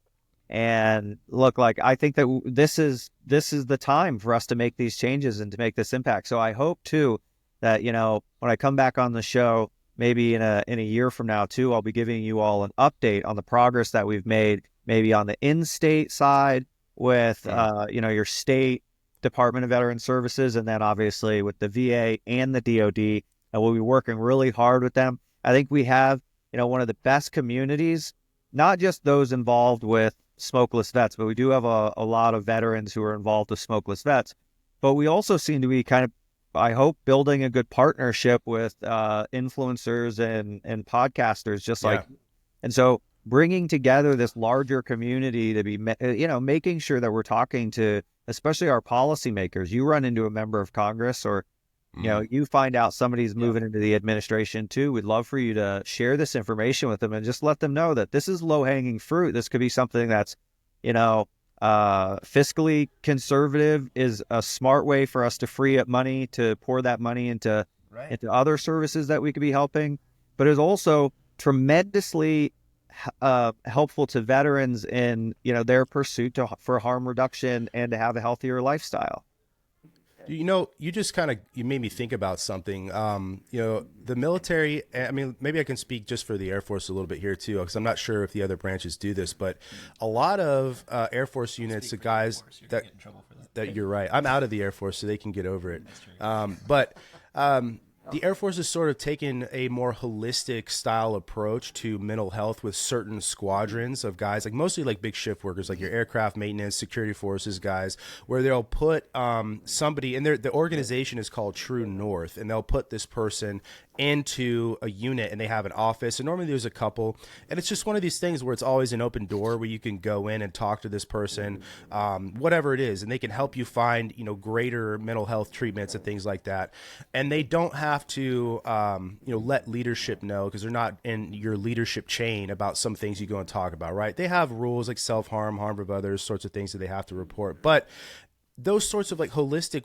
And look, like, I think that this is the time for us to make these changes and to make this impact. So I hope too that, when I come back on the show, maybe in a year from now too, I'll be giving you all an update on the progress that we've made, maybe on the in-state side with, your state Department of Veteran Services, and then obviously with the VA and the DoD, and we'll be working really hard with them. I think we have, one of the best communities, not just those involved with Smokeless Vets, but we do have a lot of veterans who are involved with Smokeless Vets. But we also seem to be kind of, I hope, building a good partnership with influencers and podcasters, just like, and so bringing together this larger community to be, making sure that we're talking to, especially our policymakers. You run into a member of Congress, or you find out somebody's moving into the administration too. We'd love for you to share this information with them and just let them know that this is low-hanging fruit. This could be something that's, fiscally conservative, is a smart way for us to free up money, to pour that money into other services that we could be helping, but is also tremendously helpful to veterans in, their pursuit for harm reduction and to have a healthier lifestyle. You just you made me think about something. The military, I mean, maybe I can speak just for the Air Force a little bit here too, because I'm not sure if the other branches do this, but a lot of Air Force units, the guys that you're right. I'm out of the Air Force, so they can get over it. The Air Force has sort of taken a more holistic style approach to mental health with certain squadrons of guys, like mostly like big shift workers, like your aircraft maintenance, security forces guys, where they'll put somebody, and the organization is called True North, and they'll put this person into a unit, and they have an office, and normally there's a couple, and it's just one of these things where it's always an open door where you can go in and talk to this person, whatever it is, and they can help you find greater mental health treatments and things like that. And they don't have to let leadership know, because they're not in your leadership chain about some things you go and talk about, right? They have rules like self-harm, harm of others, sorts of things that they have to report, but those sorts of like holistic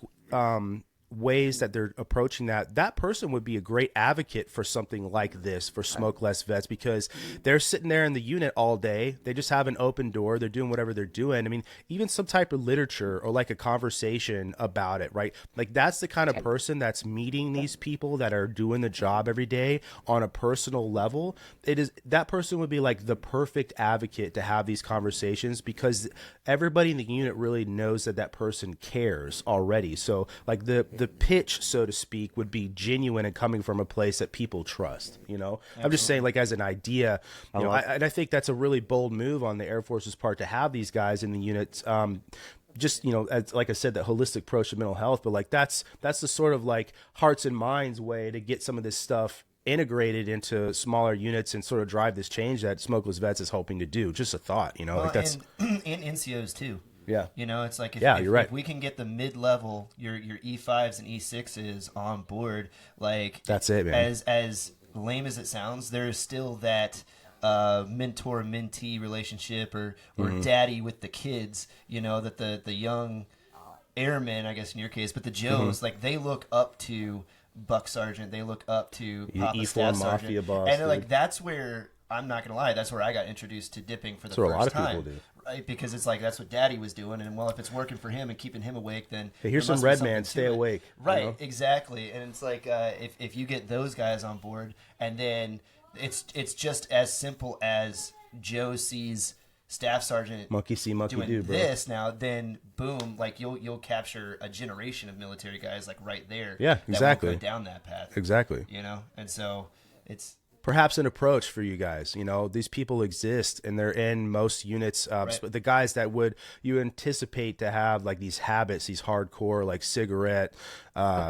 ways that they're approaching that person would be a great advocate for something like this, for Smokeless Vets, because they're sitting there in the unit all day. They just have an open door. They're doing whatever they're doing. I mean, even some type of literature or like a conversation about it, right? Like that's the kind of person that's meeting these people that are doing the job every day on a personal level. That person would be like the perfect advocate to have these conversations, because everybody in the unit really knows that person cares already. So like the pitch, so to speak, would be genuine and coming from a place that people trust. Absolutely. I'm just saying, like, as an idea, I think that's a really bold move on the Air Force's part to have these guys in the units. Just, as, like I said, that holistic approach to mental health, but like that's the sort of like hearts and minds way to get some of this stuff integrated into smaller units and sort of drive this change that Smokeless Vets is hoping to do. Just a thought, like that's and NCOs too. Yeah. It's like you're right. If we can get the mid-level, your E5s and E6s on board, like that's it, man. As lame as it sounds, there is still that mentor-mentee relationship or daddy with the kids, that the young airmen, I guess in your case, but the Joes, like they look up to Buck Sergeant, they look up to Papa E4 Staff Mafia Sergeant, boss, and dude. Like that's where, I'm not gonna lie, that's where I got introduced to dipping for the first time. That's what a lot of people do. Right, because it's like that's what Daddy was doing, and well, if it's working for him and keeping him awake, then hey, here's some red man, stay awake. Right, exactly, and it's like if you get those guys on board, and then it's just as simple as Joe sees Staff Sergeant monkey see, monkey doing do, bro. this now, then boom, like you'll capture a generation of military guys like right there. Yeah, exactly. That won't go down that path. Exactly. And so it's perhaps an approach for you guys. You know, these people exist and they're in most units. The guys that you anticipate to have like these habits, these hardcore like cigarette,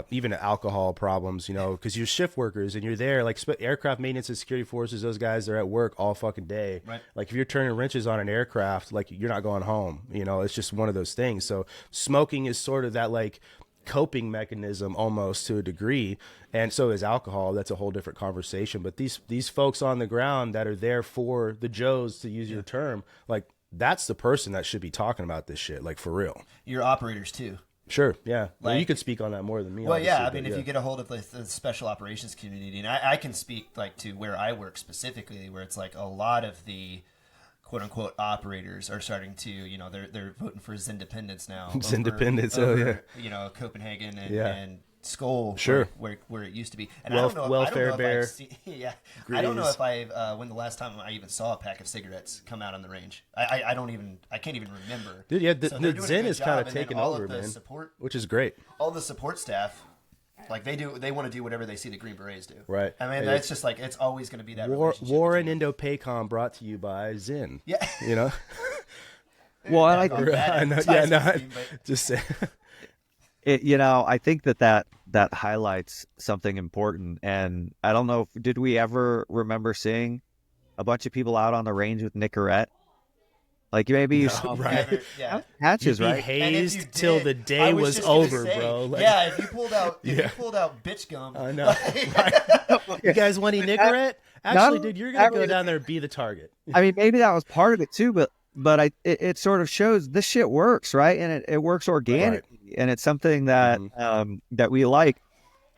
even alcohol problems, you know, because you're shift workers and you're there, like aircraft maintenance and security forces, those guys are at work all fucking day. Right. Like if you're turning wrenches on an aircraft, like you're not going home, you know, it's just one of those things. So smoking is sort of that like coping mechanism almost to a degree, and so is alcohol. That's a whole different conversation. But these folks on the ground that are there for the Joes, to use your term, like that's the person that should be talking about this shit, like for real. Your operators too. Sure, yeah. Well, you could speak on that more than me. Well, yeah, I mean, if you get a hold of the special operations community, and I can speak like to where I work specifically, where it's like a lot of the quote unquote operators are starting to, you know, they're voting for Zindependence now. Zindependence, you know, Copenhagen and Skull, sure, where it used to be. And Welfare Bear. I don't know if when the last time I even saw a pack of cigarettes come out on the range. I can't even remember. Dude, yeah, the Zen is kind of taking over, man, support, which is great. All the support staff, like they want to do whatever they see the Green Berets do. Right. I mean, that's just like, it's always going to be that War and Indo-PACOM brought to you by Zen. Yeah. You know? Well, I know. Just say. You know, I think that highlights something important. And I don't know, did we ever remember seeing a bunch of people out on the range with Nicorette? Like maybe you saw patches, right? Hazed till the day was over, bro. Like, if you pulled out bitch gum. I know. You guys want any Nicorette? Actually, dude, you're gonna go down there and be the target. I mean, maybe that was part of it too, but it sort of shows this shit works, right? And it works organically, and it's something that that we like.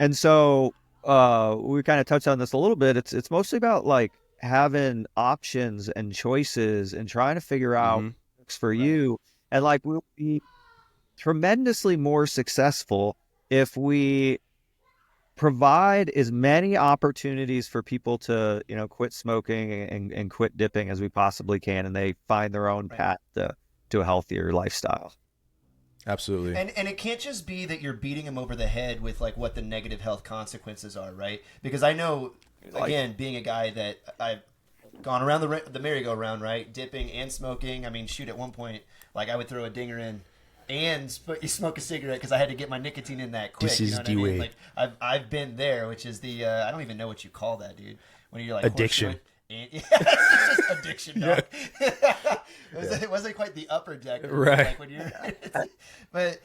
And so we kind of touched on this a little bit. It's mostly about like having options and choices and trying to figure out what works for you. And like we'll be tremendously more successful if we provide as many opportunities for people to, you know, quit smoking and quit dipping as we possibly can, and they find their own path to a healthier lifestyle. Absolutely. And it can't just be that you're beating them over the head with like what the negative health consequences are, right? Because I know, again, being a guy that I've gone around the merry-go-round, right, dipping and smoking. I mean, shoot, at one point, like I would throw a dinger in and smoke a cigarette because I had to get my nicotine in that quick. This is you know what I mean? Like I've been there, which is the I don't even know what you call that, dude. When you're like addiction. It's just addiction, dog. It wasn't quite the upper deck, right? Like when you're, but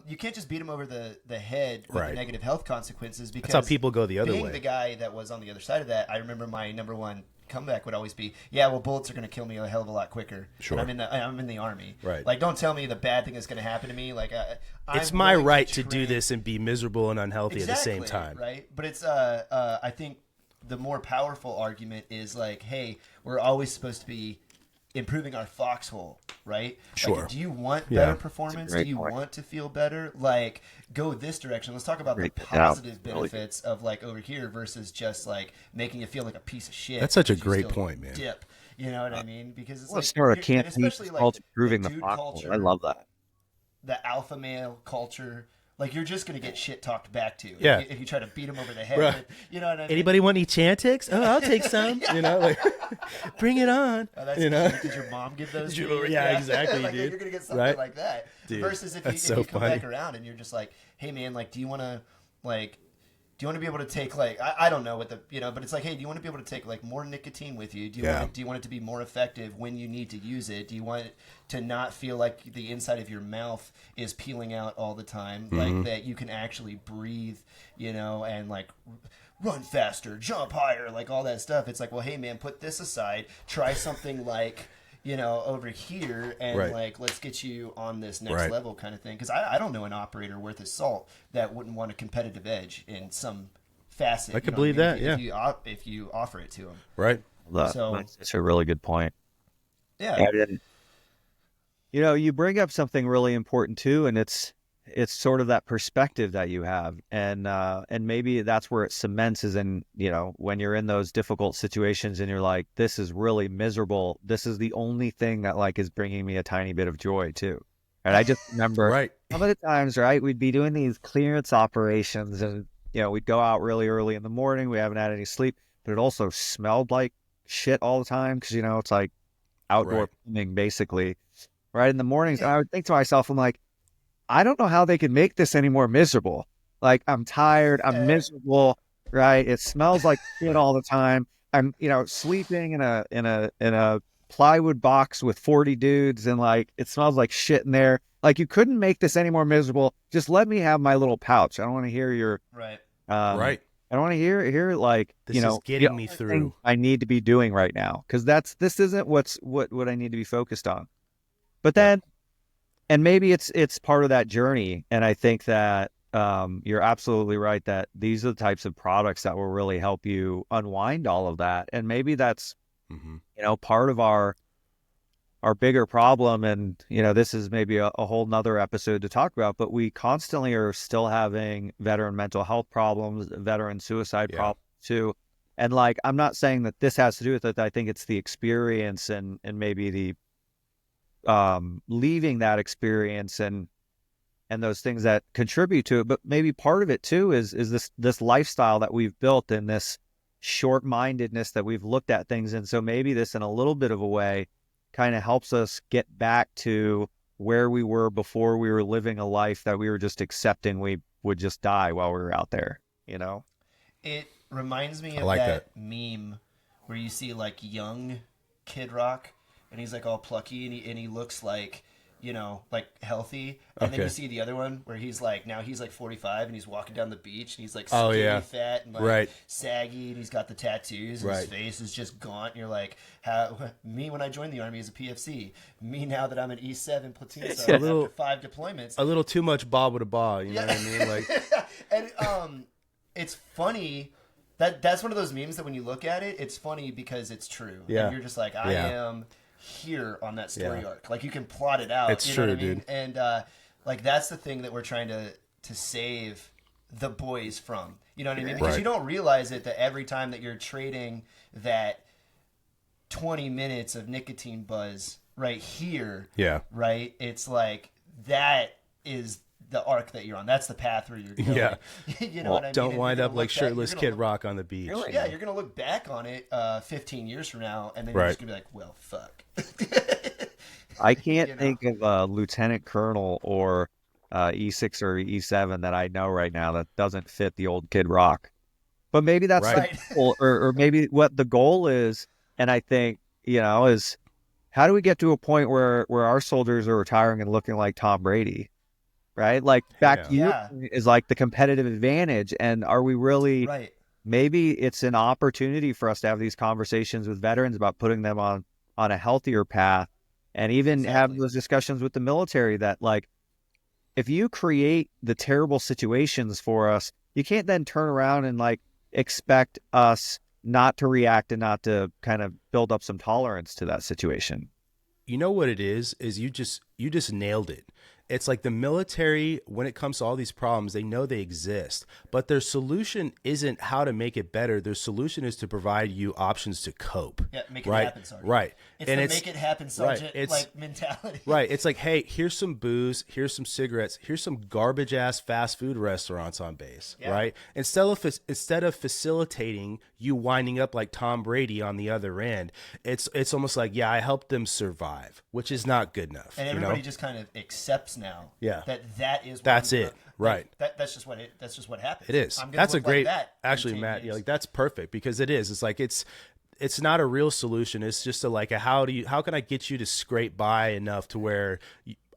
you can't just beat them over the head with the negative health consequences, because that's how people go the other way. Being the guy that was on the other side of that, I remember my number one comeback would always be, well, bullets are going to kill me a hell of a lot quicker. Sure. I'm in the Army. Right. Like, don't tell me the bad thing is going to happen to me. Like, it's my right to do this and be miserable and unhealthy at the same time. Right. But it's I think the more powerful argument is like, hey, we're always supposed to be improving our foxhole, right? Sure. Like, do you want better performance? Do you want to feel better? Like, go this direction. Let's talk about the positive benefits of like over here versus just like making you feel like a piece of shit. That's such a great point, man. Dip. You know what I mean? Because it's like start a campaign called improving the foxhole. I love that. The alpha male culture. Like, you're just going to get shit talked back to if you try to beat them over the head. Right. With, you know what I mean? Anybody want any Chantix? Oh, I'll take some. You know, like, bring it on. Oh, that's you know, did your mom give those to you? Yeah, exactly, like, dude. You're going to get something like that. Dude, versus if you come back around and you're just like, hey, man, like, do you want to be able to take, like, I don't know what the, you know, but it's like, hey, do you want to be able to take, like, more nicotine with you? Do you want it to be more effective when you need to use it? Do you want it to not feel like the inside of your mouth is peeling out all the time? Like, that you can actually breathe, you know, and, like, run faster, jump higher, like, all that stuff. It's like, well, hey, man, put this aside. Try something like, you know, over here, and like, let's get you on this next level kind of thing. Because I don't know an operator worth his salt that wouldn't want a competitive edge in some facet. I could believe that, if you offer it to them. Right. So that's a really good point. Yeah. And, you know, you bring up something really important too, and it's sort of that perspective that you have, and maybe that's where it cements, is in, you know, when you're in those difficult situations and you're like, this is really miserable, this is the only thing that like is bringing me a tiny bit of joy too. And I just remember some of the times, we'd be doing these clearance operations, and, you know, we'd go out really early in the morning, we haven't had any sleep, but it also smelled like shit all the time because, it's like outdoor plumbing basically, right? In the mornings, and I would think to myself, I'm like, I don't know how they can make this any more miserable. Like, I'm tired, I'm miserable, right? It smells like shit all the time. I'm, sleeping in a plywood box with 40 dudes, and like it smells like shit in there. Like, you couldn't make this any more miserable. Just let me have my little pouch. I don't want to hear your right. I don't want to hear like this is getting me through. I need to be doing right now, because this isn't what I need to be focused on. But then, and maybe it's part of that journey. And I think that you're absolutely right that these are the types of products that will really help you unwind all of that. And maybe that's part of our bigger problem. And, this is maybe a whole nother episode to talk about, but we constantly are still having veteran mental health problems, veteran suicide problems too. And like, I'm not saying that this has to do with it. I think it's the experience and maybe the leaving that experience and those things that contribute to it. But maybe part of it too is this lifestyle that we've built and this short-mindedness that we've looked at things. And so maybe this in a little bit of a way kind of helps us get back to where we were before we were living a life that we were just accepting we would just die while we were out there, It reminds me of that meme where you see like young Kid Rock and he's like all plucky and he looks like, like healthy. And then you see the other one where he's like 45 and he's walking down the beach and he's like skinny, fat and like saggy, and he's got the tattoos and his face is just gaunt. And you're like, me when I joined the Army as a PFC, me now that I'm an E7 platoon sergeant after 5 deployments. A little too much bob with a ball, you know what I mean? Like, and it's funny. That's one of those memes that when you look at it, it's funny because it's true. Yeah. And you're just like, I am here on that story arc. Like, you can plot it out. It's true, dude. And like, that's the thing that we're trying to save the boys from. You know what I mean? Because you don't realize it that every time that you're trading that 20 minutes of nicotine buzz right here, right? It's like, that is the arc that you're on. That's the path where you're going. Yeah. You know what I mean? Don't wind up like shirtless Kid Rock on the beach. You're going to look back on it 15 years from now, and then you're just going to be like, well, fuck. I can't think of a lieutenant colonel or E6 or E7 that I know right now that doesn't fit the old Kid Rock. But maybe that's the goal, or maybe what the goal is, and I think, is how do we get to a point where our soldiers are retiring and looking like Tom Brady? Right? Like, back to you is like the competitive advantage. And are we really, maybe it's an opportunity for us to have these conversations with veterans about putting them on a healthier path, and even have those discussions with the military that, like, if you create the terrible situations for us, you can't then turn around and like expect us not to react and not to kind of build up some tolerance to that situation. You know what it is you just nailed it. It's like the military, when it comes to all these problems, they know they exist, but their solution isn't how to make it better. Their solution is to provide you options to cope. Yeah, make it happen, Sergeant. Right. It's the make it happen, Sergeant, like mentality. Right. It's like, hey, here's some booze, here's some cigarettes, here's some garbage ass fast food restaurants on base. Yeah. Right. Instead of facilitating you winding up like Tom Brady on the other end, it's almost like, I helped them survive, which is not good enough. And everybody just kind of accepts now that is that's it. Right. That's just what happens. It is. That's a great, actually, Matt, like, that's perfect, because it is. It's like, it's not a real solution. It's just how can I get you to scrape by enough to where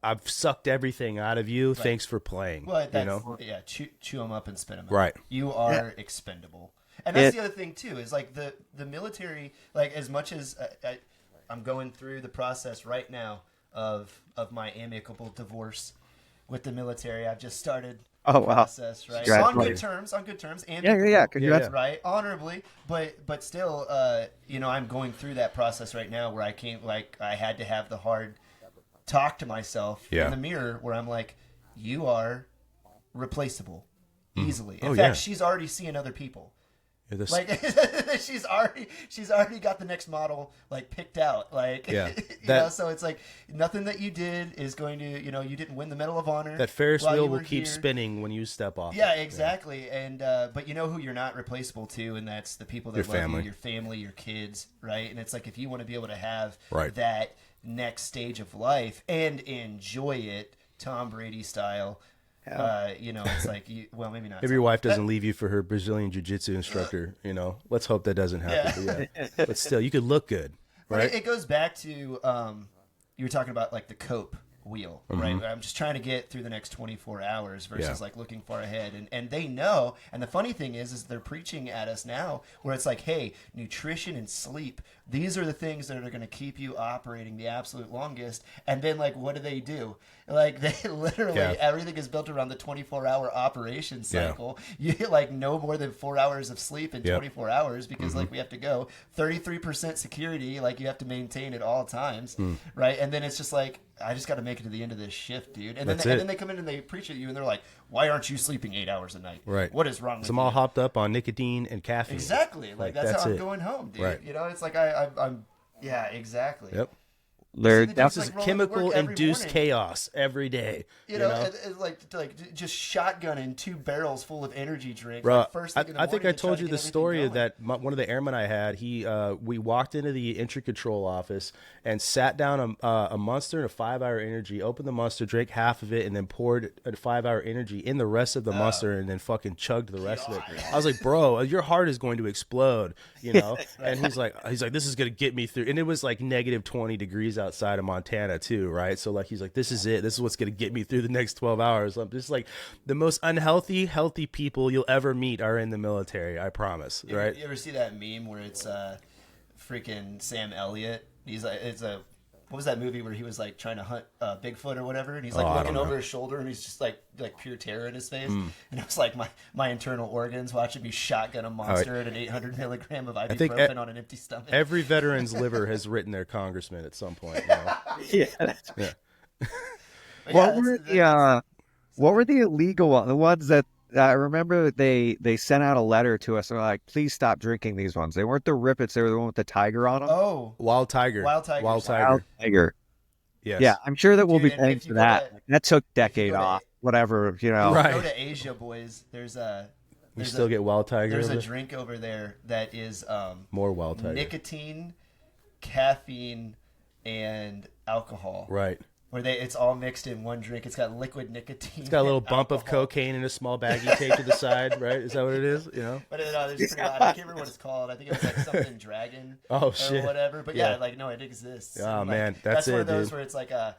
I've sucked everything out of you. Right. Thanks for playing. Well, chew them up and spit them out. Right. You are expendable. And that's the other thing too, is like the military, like, as much as I'm going through the process right now of my amicable divorce with the military. I've just started the process, right? So on good terms. Yeah. Right, honorably, but still, I'm going through that process right now where I had to have the hard talk to myself in the mirror where I'm like, you are replaceable easily. In fact, she's already seeing other people. Like she's already got the next model like picked out. Like you know, so it's like nothing that you did is going to, you know, you didn't win the Medal of Honor. That Ferris wheel will keep spinning when you step off. Yeah, exactly. Yeah. And but you know who you're not replaceable to, and that's the people that love you, your family, your kids, right? And it's like if you want to be able to have that next stage of life and enjoy it, Tom Brady style. You know, it's like, well, maybe not. Maybe your wife doesn't leave you for her Brazilian jiu-jitsu instructor, you know. Let's hope that doesn't happen. Yeah. But still, you could look good, right? It goes back to, you were talking about, like, the cope wheel, right? I'm just trying to get through the next 24 hours versus, like, looking far ahead. And they know, and the funny thing is they're preaching at us now where it's like, hey, nutrition and sleep, these are the things that are going to keep you operating the absolute longest. And then, like, what do? Like, they literally, everything is built around the 24-hour operation cycle. You get, like, no more than 4 hours of sleep in 24 hours because, like, we have to go 33% security, like, you have to maintain at all times, right? And then it's just like, I just got to make it to the end of this shift, dude. And then they come in and they preach at you and they're like, why aren't you sleeping 8 hours a night? Right. What is wrong with you? I'm all hopped up on nicotine and caffeine. Exactly. Like that's how I'm going home, dude. Right. You know, it's like I'm yeah, exactly. Yep. That's just chemical induced chaos every day. You know? It's like just shotgunning 2 barrels full of energy drink. Bro, like first thing in the I think I told you the story going. that one of the airmen I had, we walked into the entry control office and sat down a Monster and a 5-hour energy, opened the Monster, drank half of it, and then poured a 5-hour energy in the rest of the Monster and then fucking chugged the rest of it. I was like, bro, your heart is going to explode, you know? And he's like, this is going to get me through. And it was like negative 20 degrees outside of Montana too, right? So like he's like, this is it. This is what's going to get me through the next 12 hours. I'm just like, the most unhealthy, healthy people you'll ever meet are in the military, I promise, right? You ever see that meme where it's freaking Sam Elliott? He's like, what was that movie where he was like trying to hunt Bigfoot or whatever, and he's like looking over his shoulder and he's just like pure terror in his face, and it was like my internal organs watching me shotgun a monster at an 800 milligram of ibuprofen on an empty stomach. Every veteran's liver has written their congressman at some point. You know? What were the illegal ones? The ones that I remember they sent out a letter to us. They're like, please stop drinking these ones. They weren't the Rippets. They were the one with the tiger on them. Oh, Wild Tiger. Yes. Yeah, I'm sure that we'll be paying for that. That took decade off. Whatever, you know. Right. Go to Asia, boys. You still get Wild Tiger. There's a drink over there that is more Wild Tiger. Nicotine, caffeine, and alcohol. Right. Where it's all mixed in one drink. It's got liquid nicotine. It's got a little bump of cocaine in a small baggie taped to the side, right? Is that what it is? You know? But there's I can't remember what it's called. I think it was like something dragon or whatever. But no, it exists. Oh, man. That's one it, of those dude. where it's like a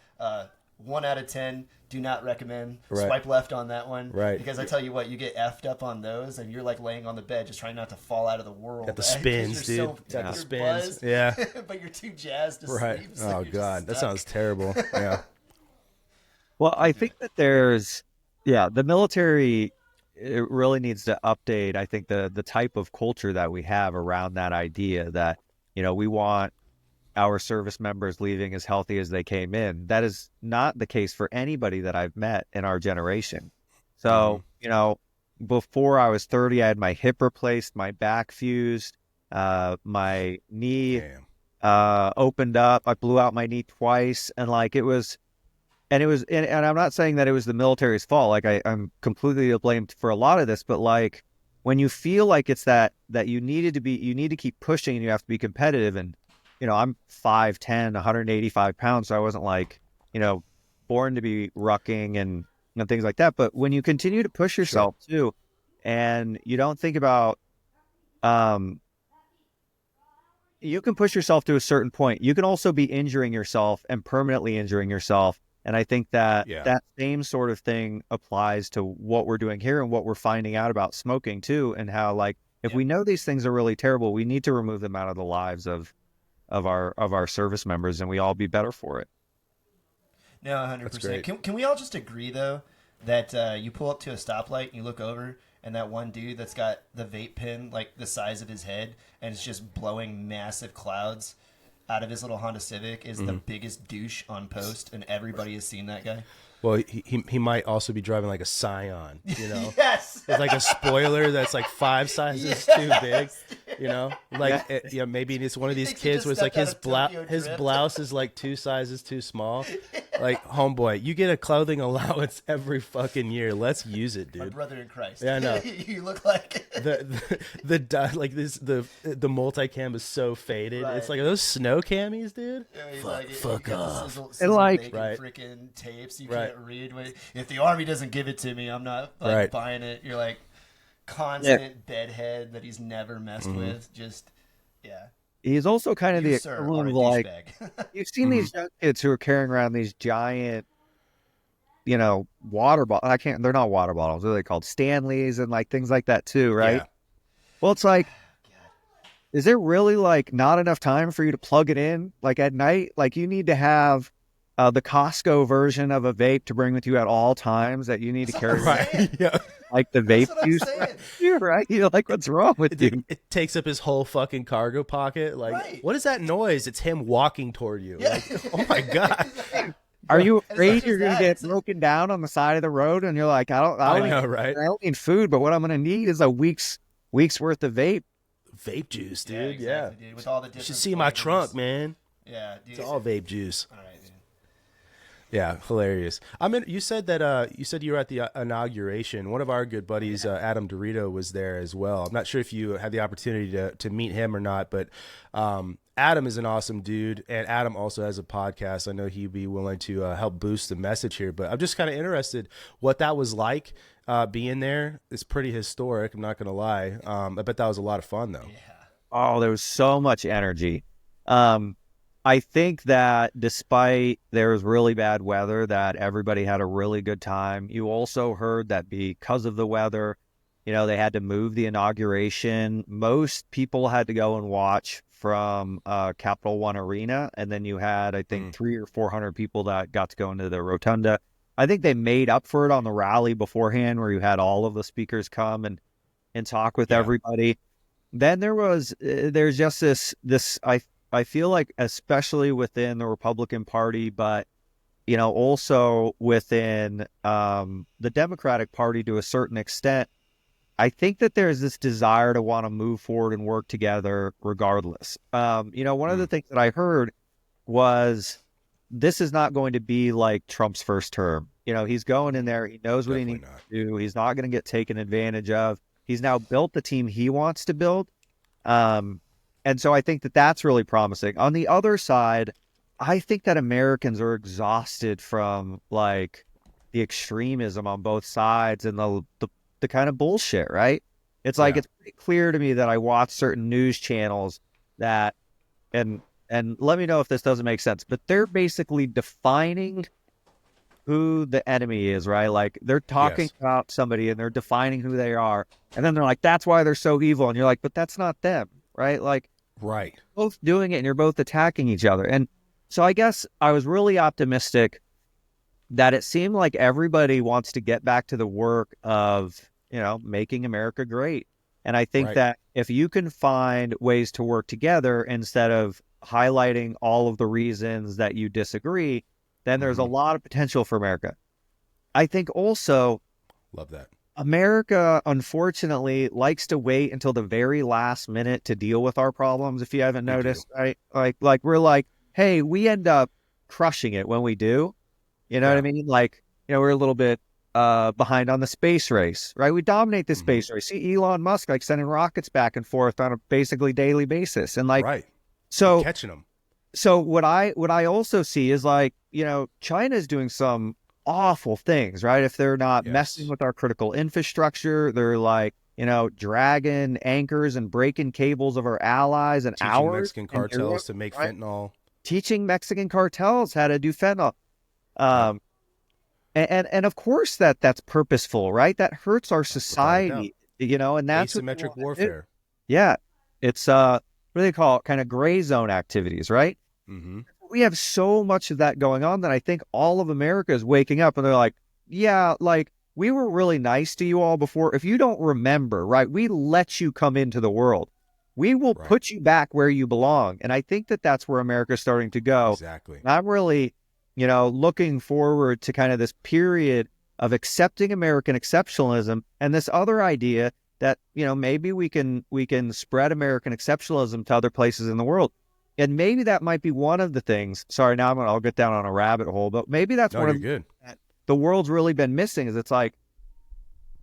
1 out of 10, do not recommend. Right. Swipe left on that one. Right. Because I tell you what, you get effed up on those and you're like laying on the bed just trying not to fall out of the world. Got the spins, dude. Got the spins. Buzzed, yeah. But you're too jazzed to sleep. So oh, God. That sounds terrible. Yeah. Well, I think that the military, it really needs to update, I think, the type of culture that we have around that idea that, you know, we want our service members leaving as healthy as they came in. That is not the case for anybody that I've met in our generation. So, you know, before I was 30, I had my hip replaced, my back fused, my knee opened up. I blew out my knee twice. And like it was, and I'm not saying that it was the military's fault. Like I'm completely to blame for a lot of this, but like when you feel like it's that you need to keep pushing and you have to be competitive. And, you know, I'm 5'10", 185 pounds. So I wasn't like, you know, born to be rucking and things like that. But when you continue to push yourself too, and you don't think about, you can push yourself to a certain point. You can also be injuring yourself and permanently injuring yourself. And I think that that same sort of thing applies to what we're doing here and what we're finding out about smoking too, and how like if we know these things are really terrible, we need to remove them out of the lives of our service members, and we all be better for it. No, 100%. Can we all just agree though that you pull up to a stoplight and you look over and that one dude that's got the vape pen like the size of his head and it's just blowing massive clouds out of his little Honda Civic is the biggest douche on post, and everybody has seen that guy. Well, he might also be driving like a Scion, you know? Yes. It's like a spoiler that's like 5 sizes too big, you know? Like, maybe it's one of these kids where it's like his blouse is like 2 sizes too small. Like, homeboy, you get a clothing allowance every fucking year. Let's use it, dude. My brother in Christ. Yeah, I know. You look like the multicam is so faded. Right. It's like, are those snow camis, dude? Yeah, fuck off. And like freaking tapes you can't read. If the Army doesn't give it to me, I'm not buying it. You're like constant bedhead that he's never messed with. Just He's also kind of the equivalent of like you've seen these young kids who are carrying around these giant, water bottles. They're not water bottles. What are they called? Stanleys and like things like that too, right? Yeah. Well, it's like, is there really like not enough time for you to plug it in like at night? Like you need to have the Costco version of a vape to bring with you at all times that you need to carry around. Yeah. Like the vape juice, right? You're like, what's wrong with you? It takes up his whole fucking cargo pocket. Like, what is that noise? It's him walking toward you. Yeah. Like, oh my God. Are you afraid you're going to get broken down on the side of the road? And you're like, I don't need food, but what I'm going to need is a week's worth of vape juice, dude. Yeah, exactly, dude. With all the different you should see my trunk, man. Yeah, dude. It's all vape juice. All right, dude. Yeah, hilarious. I mean, you said you were at the inauguration. One of our good buddies, Adam Dorito, was there as well. I'm not sure if you had the opportunity to meet him or not, but Adam is an awesome dude, and Adam also has a podcast. I know he'd be willing to help boost the message here, but I'm just kind of interested what that was like being there. It's pretty historic, I'm not going to lie. I bet that was a lot of fun, though. Yeah. Oh, there was so much energy. I think that despite there was really bad weather, that everybody had a really good time. You also heard that because of the weather, they had to move the inauguration. Most people had to go and watch from Capital One Arena, and then you had, I think, 300 or 400 people that got to go into the rotunda. I think they made up for it on the rally beforehand, where you had all of the speakers come and talk with everybody. Then there's just this I feel like, especially within the Republican Party, but, also within the Democratic Party to a certain extent, I think that there's this desire to want to move forward and work together regardless. One of the things that I heard was this is not going to be like Trump's first term. He's going in there. He knows what he needs to do. He's not going to get taken advantage of. He's now built the team he wants to build. And so I think that that's really promising. On the other side, I think that Americans are exhausted from like the extremism on both sides and the kind of bullshit, right? It's like, it's pretty clear to me that I watch certain news channels that, and let me know if this doesn't make sense, but they're basically defining who the enemy is, right? Like they're talking about somebody and they're defining who they are. And then they're like, that's why they're so evil. And you're like, but that's not them. Right? Like, both doing it and you're both attacking each other. And so I guess I was really optimistic that it seemed like everybody wants to get back to the work of, making America great. And I think that if you can find ways to work together instead of highlighting all of the reasons that you disagree, then there's a lot of potential for America. I think also, love that, America, unfortunately, likes to wait until the very last minute to deal with our problems, if you haven't noticed, right? Like we're like, hey, we end up crushing it when we do. You know what I mean? Like, we're a little bit behind on the space race, right? We dominate the space race. See Elon Musk like sending rockets back and forth on a basically daily basis. And like, so catching them. So what I also see is like, China's doing some awful things, right? If they're not messing with our critical infrastructure, they're like, dragging anchors and breaking cables of our allies and teaching Mexican cartels to make fentanyl. Teaching Mexican cartels how to do fentanyl. And of course that's purposeful, right? That hurts our society, and that's asymmetric warfare. Yeah. It's what do they call it? Kind of gray zone activities, right? Mm-hmm. We have so much of that going on that I think all of America is waking up and they're like, yeah, like we were really nice to you all before. If you don't remember, right, we let you come into the world. We will put you back where you belong. And I think that that's where America's starting to go. Exactly. And I'm really looking forward to kind of this period of accepting American exceptionalism and this other idea that, maybe we can spread American exceptionalism to other places in the world. And maybe that might be one of the things. Sorry, now I'll get down on a rabbit hole, but maybe that's one of the that the world's really been missing is it's like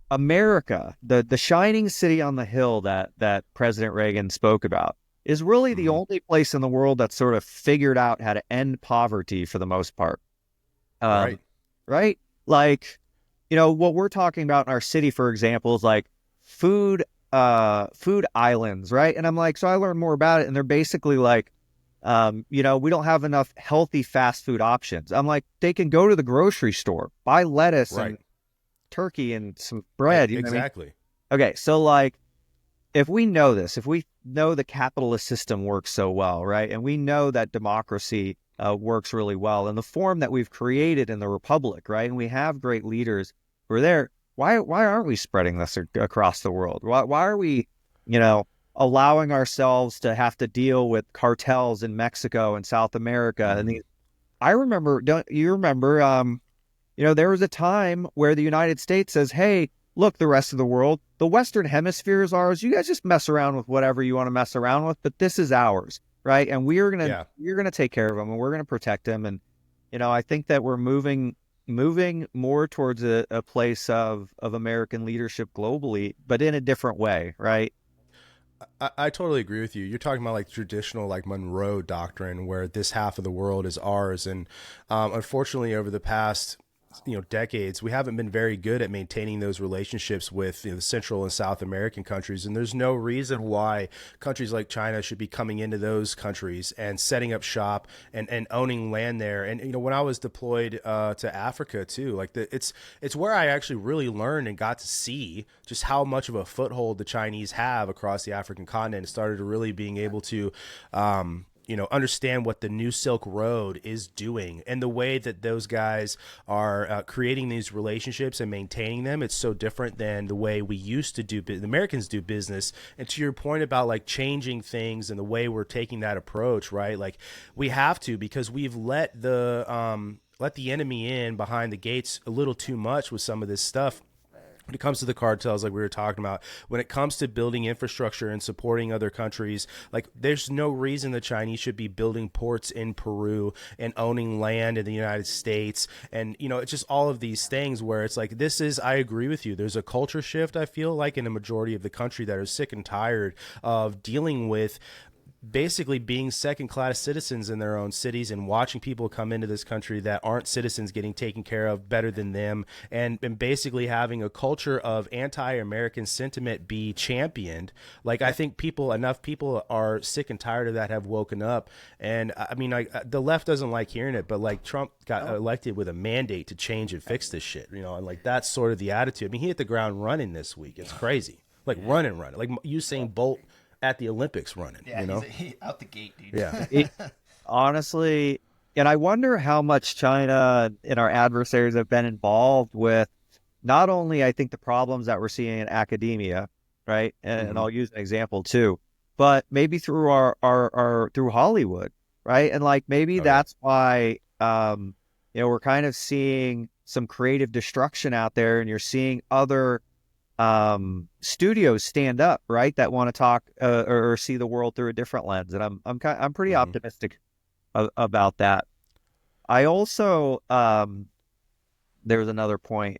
America, the shining city on the hill that President Reagan spoke about, is really the only place in the world that's sort of figured out how to end poverty for the most part. Right? Like, what we're talking about in our city, for example, is like food islands, right? And I'm like, so I learned more about it, and they're basically like, we don't have enough healthy fast food options. I'm like, they can go to the grocery store, buy lettuce and turkey and some bread. Exactly. Okay, so like, if we know this, if we know the capitalist system works so well, right, and we know that democracy works really well in the form that we've created in the Republic, right, and we have great leaders who are there, why aren't we spreading this across the world? Why are we, allowing ourselves to have to deal with cartels in Mexico and South America? And I remember, don't you remember, there was a time where the United States says, hey, look, the rest of the world, the Western Hemisphere is ours. You guys just mess around with whatever you want to mess around with, but this is ours, right? And you're gonna take care of them, and we're gonna protect them. And I think that we're moving more towards a place of American leadership globally, but in a different way, right? I totally agree with you. You're talking about like traditional like Monroe Doctrine, where this half of the world is ours, and unfortunately, over the past decades, we haven't been very good at maintaining those relationships with the Central and South American countries. And there's no reason why countries like China should be coming into those countries and setting up shop and owning land there. And, when I was deployed to Africa too, like it's where I actually really learned and got to see just how much of a foothold the Chinese have across the African continent, and started to really being able to, understand what the New Silk Road is doing, and the way that those guys are creating these relationships and maintaining them. It's so different than the way we used to do, the Americans do business. And to your point about like changing things and the way we're taking that approach, right? Like we have to, because we've let the enemy in behind the gates a little too much with some of this stuff. When it comes to the cartels, like we were talking about, when it comes to building infrastructure and supporting other countries, like there's no reason the Chinese should be building ports in Peru and owning land in the United States. And, it's just all of these things where it's like, I agree with you. There's a culture shift, I feel like, in a majority of the country that are sick and tired of dealing with basically being second-class citizens in their own cities, and watching people come into this country that aren't citizens getting taken care of better than them, and basically having a culture of anti-American sentiment be championed. Like, I think enough people are sick and tired of that, have woken up. And I mean, the left doesn't like hearing it, but like Trump got elected with a mandate to change and fix this shit, and like that's sort of the attitude. I mean, he hit the ground running this week. It's crazy. Like running. Like Usain Bolt at the Olympics running, he's out the gate, dude. Yeah. Honestly, and I wonder how much China and our adversaries have been involved with not only, I think, the problems that we're seeing in academia, right? And I'll use an example too, but maybe through our through Hollywood, right? And like maybe that's why we're kind of seeing some creative destruction out there, and you're seeing other studios stand up, right, that want to talk or see the world through a different lens, and I'm pretty optimistic about that. I also there was another point,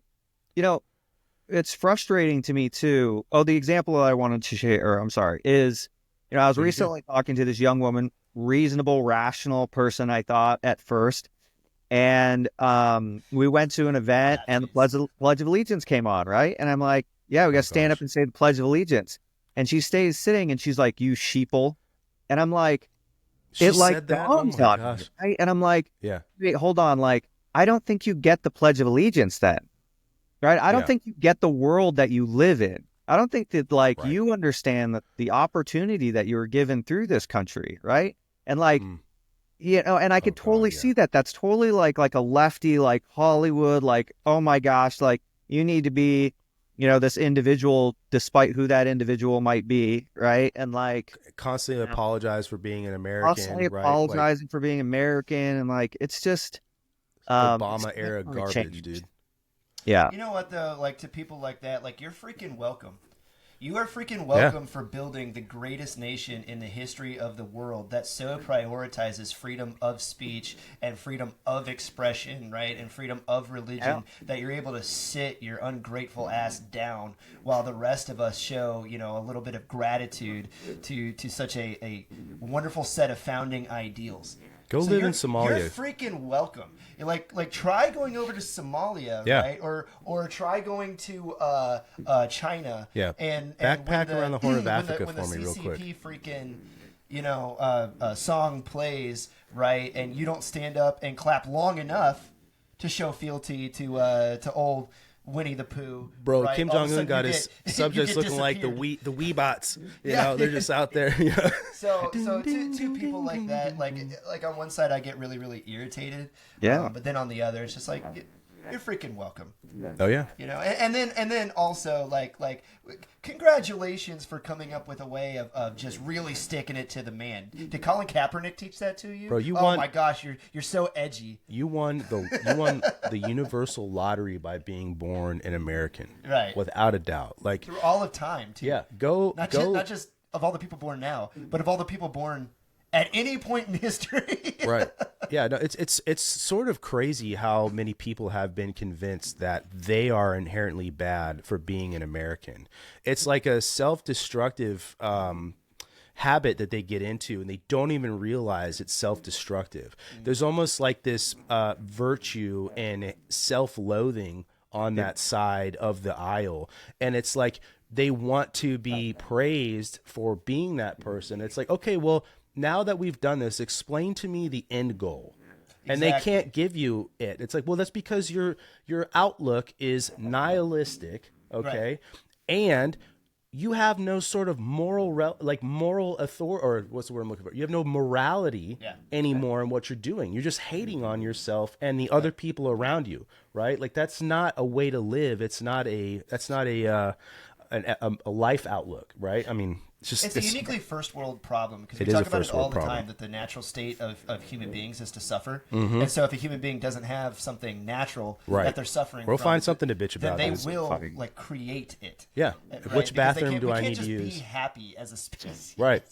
it's frustrating to me too. The example that I wanted to share, is I was recently talking to this young woman, reasonable, rational person, I thought at first. And we went to an event, and the Pledge of Allegiance came on, right? And I'm like, yeah, we got to stand up and say the Pledge of Allegiance. And she stays sitting, and she's like, you sheeple. And I'm like, it like dawns on me, right? And I'm like, wait, hold on. Like, I don't think you get the Pledge of Allegiance then, right? I don't think you get the world that you live in. I don't think that you understand the opportunity that you were given through this country, right? And like, and I could totally see that. That's totally like a lefty, like Hollywood, like, oh my gosh, like you need to be, this individual, despite who that individual might be, right? And like constantly apologize for being an American, constantly apologizing for being American, and like it's just, Obama era garbage, dude. Yeah. You know what though? Like to people like that, like you're freaking welcome. You are freaking welcome for building the greatest nation in the history of the world that so prioritizes freedom of speech and freedom of expression, right? And freedom of religion that you're able to sit your ungrateful ass down while the rest of us show, you know, a little bit of gratitude to such a wonderful set of founding ideals. Go live in Somalia. You're freaking welcome. Like try going over to Somalia, right? Or try going to China. Yeah. And backpack around the Horn of Africa when for me, real quick. When the CCP freaking, you know, song plays, right, and you don't stand up and clap long enough to show fealty to old Winnie the Pooh, bro. right? Kim Jong Un got his subjects looking like the Weebots. You know, they're just out there. You know? So two people like that, like on one side I get really really irritated, but then on the other it's just like you're freaking welcome. Oh yeah. You know, and then also like congratulations for coming up with a way of just really sticking it to the man. Did Colin Kaepernick teach that to you? Bro, you won. won. Oh my gosh, you're so edgy. You won the universal lottery by being born an American, right? Without a doubt, like through all of time, too. Yeah, not just of all the people born now, but of all the people born at any point in history. Right. Yeah, no, it's sort of crazy how many people have been convinced that they are inherently bad for being an American. It's like a self-destructive habit that they get into, and they don't even realize it's self-destructive. There's almost like this virtue and self-loathing on that side of the aisle, and it's like they want to be praised for being that person. It's like, okay, well, now that we've done this, explain to me the end goal. And they can't give you it. It's like, well, that's because your outlook is nihilistic, okay? Right. And you have no sort of moral authority, or what's the word I'm looking for? You have no morality anymore in what you're doing. You're just hating on yourself and the other people around you, right? Like that's not a way to live. That's not a life outlook, right? I mean, it's a uniquely first world problem because we talk about it all the time that the natural state of human beings is to suffer. Mm-hmm. And so if a human being doesn't have something natural that they're suffering from, find something to bitch about. Then they will like create it. Yeah. Right? Which bathroom do I need to use? We can't just be happy as a species. Right.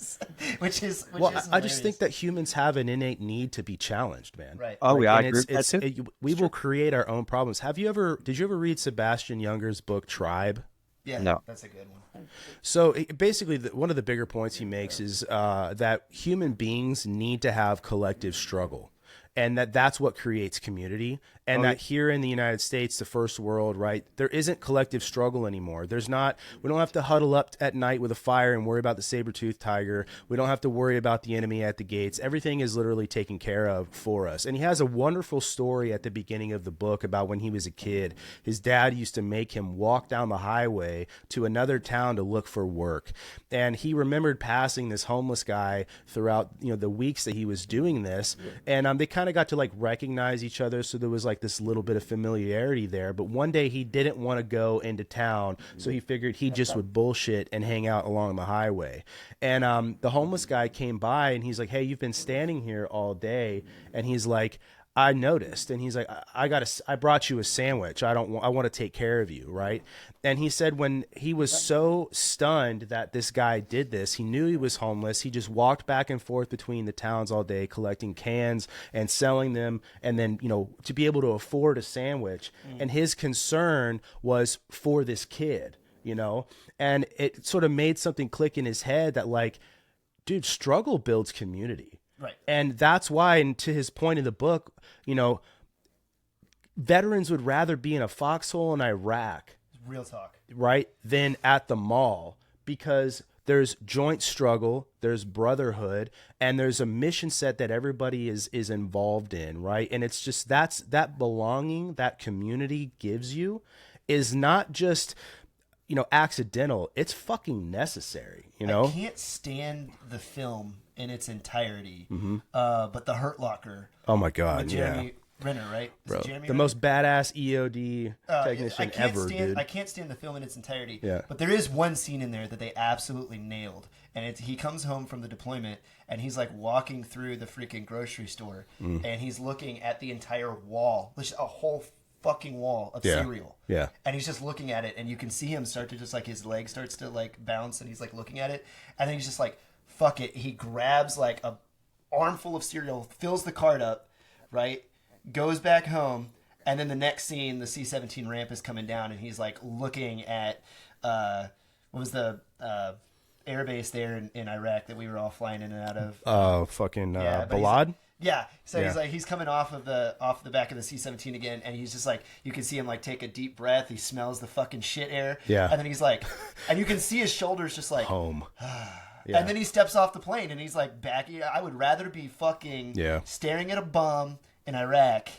which is I just think that humans have an innate need to be challenged, man. Right. Oh, yeah, I agree. We will create our own problems. Did you ever read Sebastian Junger's book Tribe? Yeah, no. That's a good one. So basically, one of the bigger points he makes is that human beings need to have collective struggle. And that's what creates community. And that here in the United States, the first world, right, there isn't collective struggle anymore. We don't have to huddle up at night with a fire and worry about the saber-toothed tiger. We don't have to worry about the enemy at the gates. Everything is literally taken care of for us. And he has a wonderful story at the beginning of the book about when he was a kid. His dad used to make him walk down the highway to another town to look for work. And he remembered passing this homeless guy throughout, the weeks that he was doing this. And they kind of got to like recognize each other, so there was like this little bit of familiarity there. But one day he didn't want to go into town, so he figured he just would bullshit and hang out along the highway. And the homeless guy came by and he's like, "Hey, you've been standing here all day." And he's like, "I noticed." And he's like, I brought you a sandwich. I want to take care of you, right?" And he said when he was so stunned that this guy did this, he knew he was homeless. He just walked back and forth between the towns all day collecting cans and selling them, and then, to be able to afford a sandwich. And his concern was for this kid, and it sort of made something click in his head that like, dude, struggle builds community. Right. And that's why, and to his point in the book, veterans would rather be in a foxhole in Iraq, real talk, right, than at the mall, because there's joint struggle, there's brotherhood, and there's a mission set that everybody is involved in, right? And it's just that belonging that community gives you is not just accidental. It's fucking necessary. I can't stand the film in its entirety, but The Hurt Locker. Oh my God, Renner, right? Bro, the most badass EOD technician ever, dude. I can't stand the film in its entirety. Yeah. But there is one scene in there that they absolutely nailed. And he comes home from the deployment, and he's like walking through the freaking grocery store, and he's looking at the entire wall, which is a whole fucking wall of cereal. Yeah. And he's just looking at it, and you can see him start to just like his leg starts to like bounce, and he's like looking at it, and then he's just like, fuck it. He grabs like a armful of cereal, fills the cart up, right? Goes back home, and then the next scene, the C-17 ramp is coming down, and he's like looking at what was the airbase there in Iraq that we were all flying in and out of. Balad. Yeah, so he's coming off the back of the C-17 again, and he's just like, you can see him like take a deep breath. He smells the fucking shit air. Yeah, and then he's like, and you can see his shoulders just like home. Yeah. And then he steps off the plane, and he's like, I would rather be fucking staring at a bomb in Iraq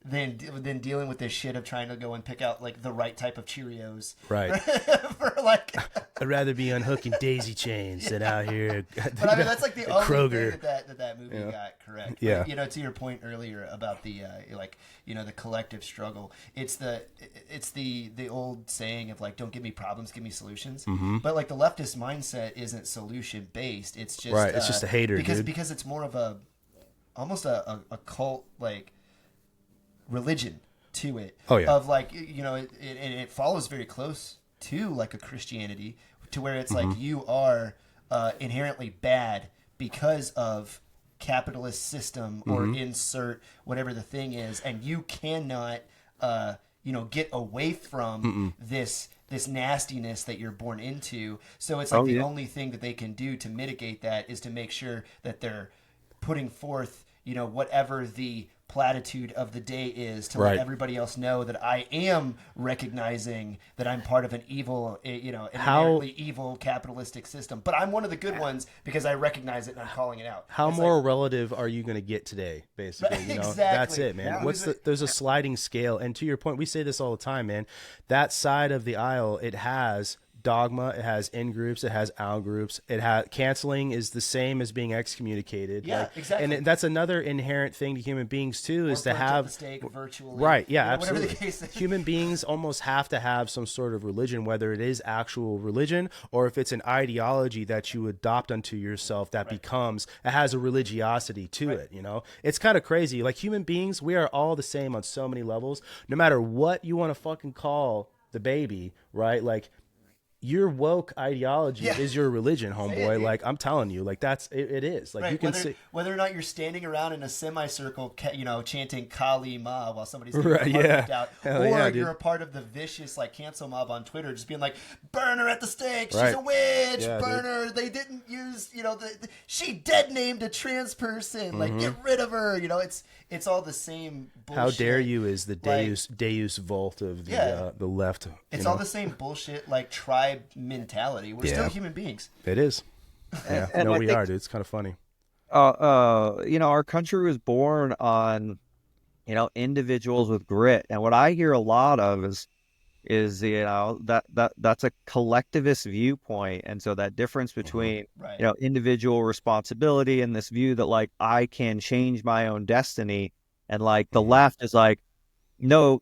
than dealing with this shit of trying to go and pick out like the right type of Cheerios. Right. For like, I'd rather be unhooking daisy chains than out here. But I mean, that's like the only Kroger. thing that movie got correct. Yeah. But, you know, to your point earlier about the like, you know, the collective struggle. It's the old saying of like, don't give me problems, give me solutions. Mm-hmm. But like the leftist mindset isn't solution based. It's just it's just a hater, because it's more of almost a cult like religion to it. Oh yeah. Of like, you know, it follows very close to like a Christianity, to where it's like you are inherently bad because of capitalist system or insert whatever the thing is, and you cannot get away from this nastiness that you're born into. So it's like the only thing that they can do to mitigate that is to make sure that they're putting forth, you know, whatever the platitude of the day is to let everybody else know that I am recognizing that I'm part of an evil, inherently evil capitalistic system. But I'm one of the good ones because I recognize it and I'm calling it out. How more relative are you going to get today, basically? You know? Exactly. That's it, man. Yeah. There's a sliding scale. And to your point, we say this all the time, man. That side of the aisle, it has dogma, it has in groups, it has out groups, it has canceling is the same as being excommunicated. Exactly. And that's another inherent thing to human beings too, is to have the stake virtually, absolutely. Whatever the case is. Human beings almost have to have some sort of religion, whether it is actual religion or if it's an ideology that you adopt unto yourself that becomes, it has a religiosity to it. You know, it's kind of crazy. Like human beings, we are all the same on so many levels, no matter what you want to fucking call the baby, right? Like, your woke ideology is your religion, homeboy. Like, I'm telling you, like, that's it is. Like, you can see whether or not you're standing around in a semicircle, chanting Kali Ma while somebody's getting out, or you're a part of the vicious like cancel mob on Twitter, just being like, burn her at the stake, she's a witch, burn her. They didn't use, she dead named a trans person, like get rid of her. You know, it's all the same bullshit. How dare you is the Deus Vult of the left. It's all the same bullshit, like tribe mentality. We're still human beings. It is. Yeah, no, we are, dude. It's kind of funny. Our country was born on, individuals with grit, and what I hear a lot of is that's a collectivist viewpoint, and so that difference between individual responsibility and this view that like I can change my own destiny, and like the left is like, no,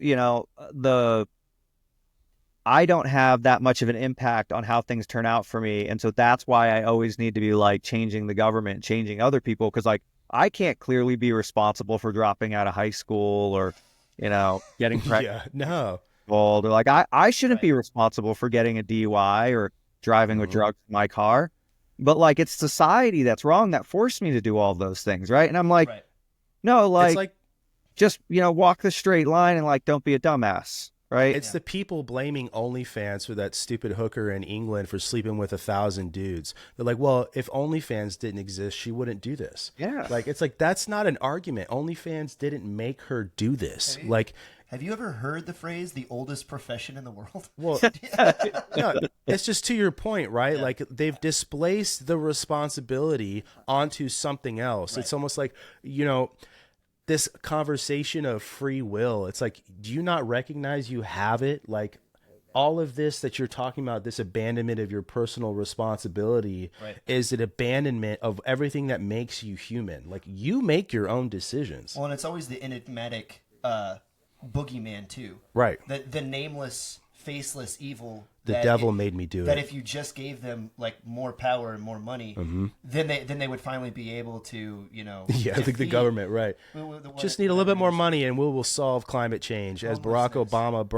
I don't have that much of an impact on how things turn out for me. And so that's why I always need to be like changing the government, changing other people. Cause like, I can't clearly be responsible for dropping out of high school or, getting pregnant. Or like, I shouldn't be responsible for getting a DUI or driving with drugs in my car. But like, it's society that's wrong that forced me to do all those things. Right. And I'm like, no, like, just, walk the straight line and like, don't be a dumbass. Right. It's the people blaming OnlyFans for that stupid hooker in England for sleeping with 1,000 dudes. They're like, well, if OnlyFans didn't exist, she wouldn't do this. Yeah. Like, it's like, that's not an argument. OnlyFans didn't make her do this. Have you ever heard the phrase "the oldest profession in the world"? Well, no, it's just to your point, right? Yeah. Like they've displaced the responsibility onto something else. Right. It's almost like, this conversation of free will. It's like, do you not recognize you have it? Like all of this that you're talking about, this abandonment of your personal responsibility, is an abandonment of everything that makes you human. Like, you make your own decisions. Well, and it's always the enigmatic boogeyman too. Right. The nameless, faceless evil. The devil made me do it. That if you just gave them like more power and more money, then they would finally be able to, Yeah, I think the government, right. Just need a little bit more money and we'll solve climate change. As Barack Obama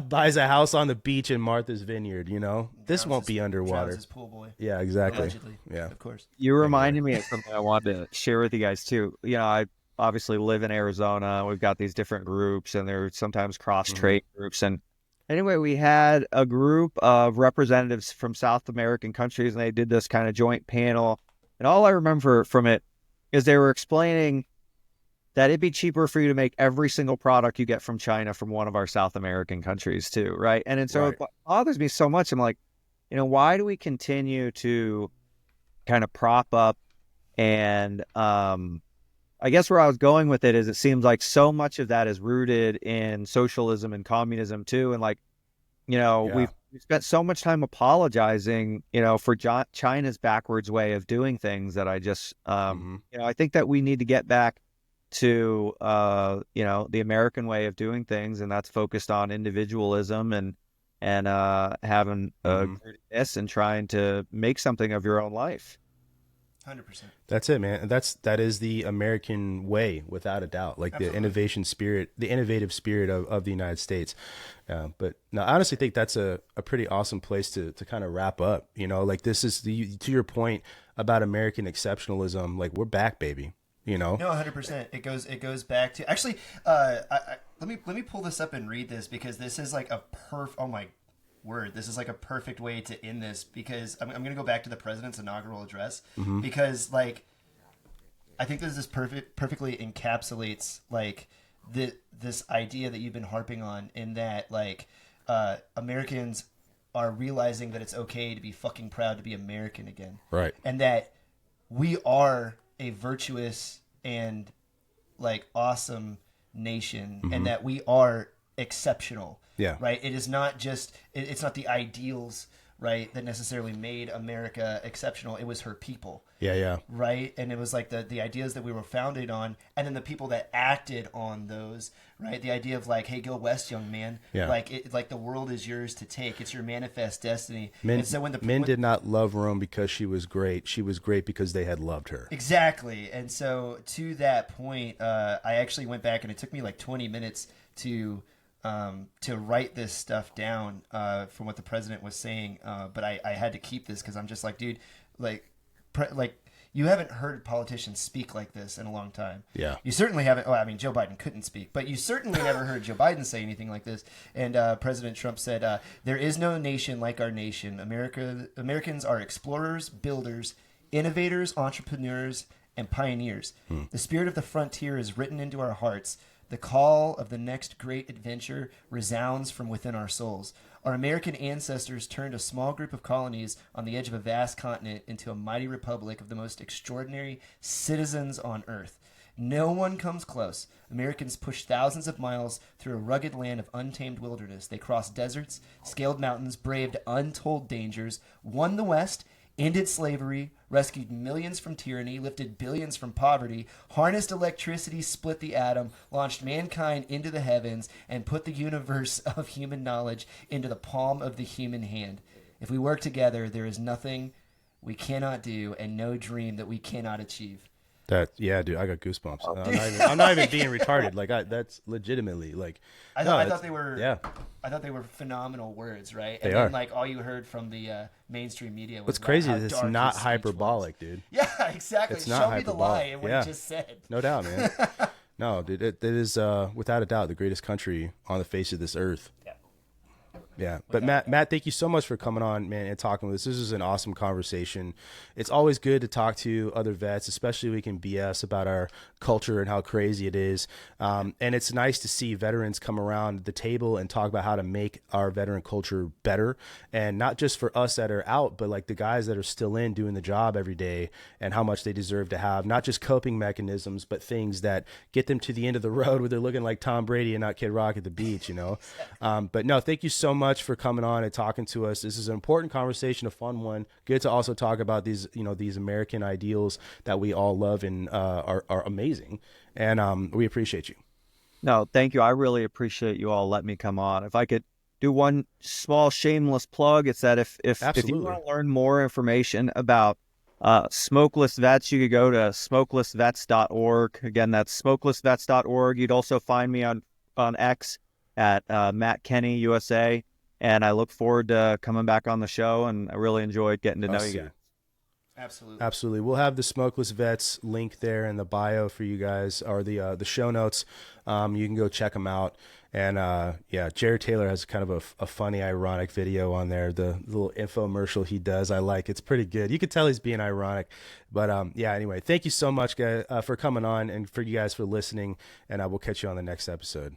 buys a house on the beach in Martha's Vineyard, this won't be underwater. His pool boy. Yeah, exactly. Allegedly. Yeah, of course. You reminded me of something I wanted to share with you guys too. I obviously live in Arizona. We've got these different groups, and they're sometimes cross-trade groups. And anyway, we had a group of representatives from South American countries, and they did this kind of joint panel. And all I remember from it is they were explaining that it'd be cheaper for you to make every single product you get from China from one of our South American countries too, right? And so it bothers me so much. I'm like, why do we continue to kind of prop up and I guess where I was going with it is it seems like so much of that is rooted in socialism and communism too. And like, we've spent so much time apologizing, for China's backwards way of doing things that I just, I think that we need to get back to, the American way of doing things. And that's focused on individualism and having this and trying to make something of your own life. 100%. That's it, man. That is the American way, without a doubt. Like Absolutely. The innovative spirit of the United States. But no, I honestly think that's a pretty awesome place to kind of wrap up. Like this is to your point about American exceptionalism. Like, we're back, baby. No, 100%. It goes back to actually. Let me pull this up and read this because this is like a oh my word, this is like a perfect way to end this, because I'm going to go back to the president's inaugural address because like I think this perfectly encapsulates like this idea that you've been harping on, in that like Americans are realizing that it's okay to be fucking proud to be American again, right? And that we are a virtuous and like awesome nation, and that we are exceptional. Yeah. Right. It is not just. It's not the ideals, right, that necessarily made America exceptional. It was her people. Yeah. Yeah. Right. And it was like the ideas that we were founded on, and then the people that acted on those. Right. The idea of like, hey, go west, young man. Yeah. Like the world is yours to take. It's your manifest destiny. Men and did not love Rome because she was great. She was great because they had loved her. Exactly. And so to that point, I actually went back, and it took me like 20 minutes to write this stuff down from what the president was saying, but I had to keep this because I'm just like, dude, like you haven't heard politicians speak like this in a long time. Yeah. You certainly haven't. Oh, I mean, Joe Biden couldn't speak, but you certainly never heard Joe Biden say anything like this. And President Trump said, "There is no nation like our nation. Americans are explorers, builders, innovators, entrepreneurs, and pioneers. The spirit of the frontier is written into our hearts. The call of the next great adventure resounds from within our souls. Our American ancestors turned a small group of colonies on the edge of a vast continent into a mighty republic of the most extraordinary citizens on earth. No one comes close. Americans pushed thousands of miles through a rugged land of untamed wilderness. They crossed deserts, scaled mountains, braved untold dangers, won the West, ended slavery, rescued millions from tyranny, lifted billions from poverty, harnessed electricity, split the atom, launched mankind into the heavens, and put the universe of human knowledge into the palm of the human hand. If we work together, there is nothing we cannot do and no dream that we cannot achieve." Yeah, dude, I got goosebumps. I'm not even being retarded. Like that's legitimately like. I thought they were. Yeah. I thought they were phenomenal words, right? And then, like all you heard from the mainstream media was. What's crazy is it's not hyperbolic, dude. Yeah, exactly. It's not Show hyperbolic. me the lie in what you just said. No doubt, man. No, dude, it is without a doubt the greatest country on the face of this earth. Yeah. Yeah. But Matt, thank you so much for coming on, man, and talking with us. This is an awesome conversation. It's always good to talk to other vets, especially we can BS about our culture and how crazy it is. And it's nice to see veterans come around the table and talk about how to make our veteran culture better. And not just for us that are out, but like the guys that are still in doing the job every day, and how much they deserve to have not just coping mechanisms, but things that get them to the end of the road where they're looking like Tom Brady and not Kid Rock at the beach, you know? But no, thank you so much for coming on and talking to us. This is an important conversation, a fun one. Good to also talk about these, you know, these American ideals that we all love and are amazing. And we appreciate you. No, thank you. I really appreciate you all letting me come on. If I could do one small shameless plug, it's that if you want to learn more information about Smokeless Vets, you could go to smokelessvets.org. Again, that's smokelessvets.org. You'd also find me on X at Matt Kenney USA, and I look forward to coming back on the show, and I really enjoyed getting to know you guys. Absolutely. We'll have the Smokeless Vets link there in the bio for you guys, or the show notes. You can go check them out. And yeah, Jared Taylor has kind of a funny, ironic video on there. The little infomercial he does, I like. It's pretty good. You can tell he's being ironic. But yeah, anyway, thank you so much, guys, for coming on, and for you guys for listening. And I will catch you on the next episode.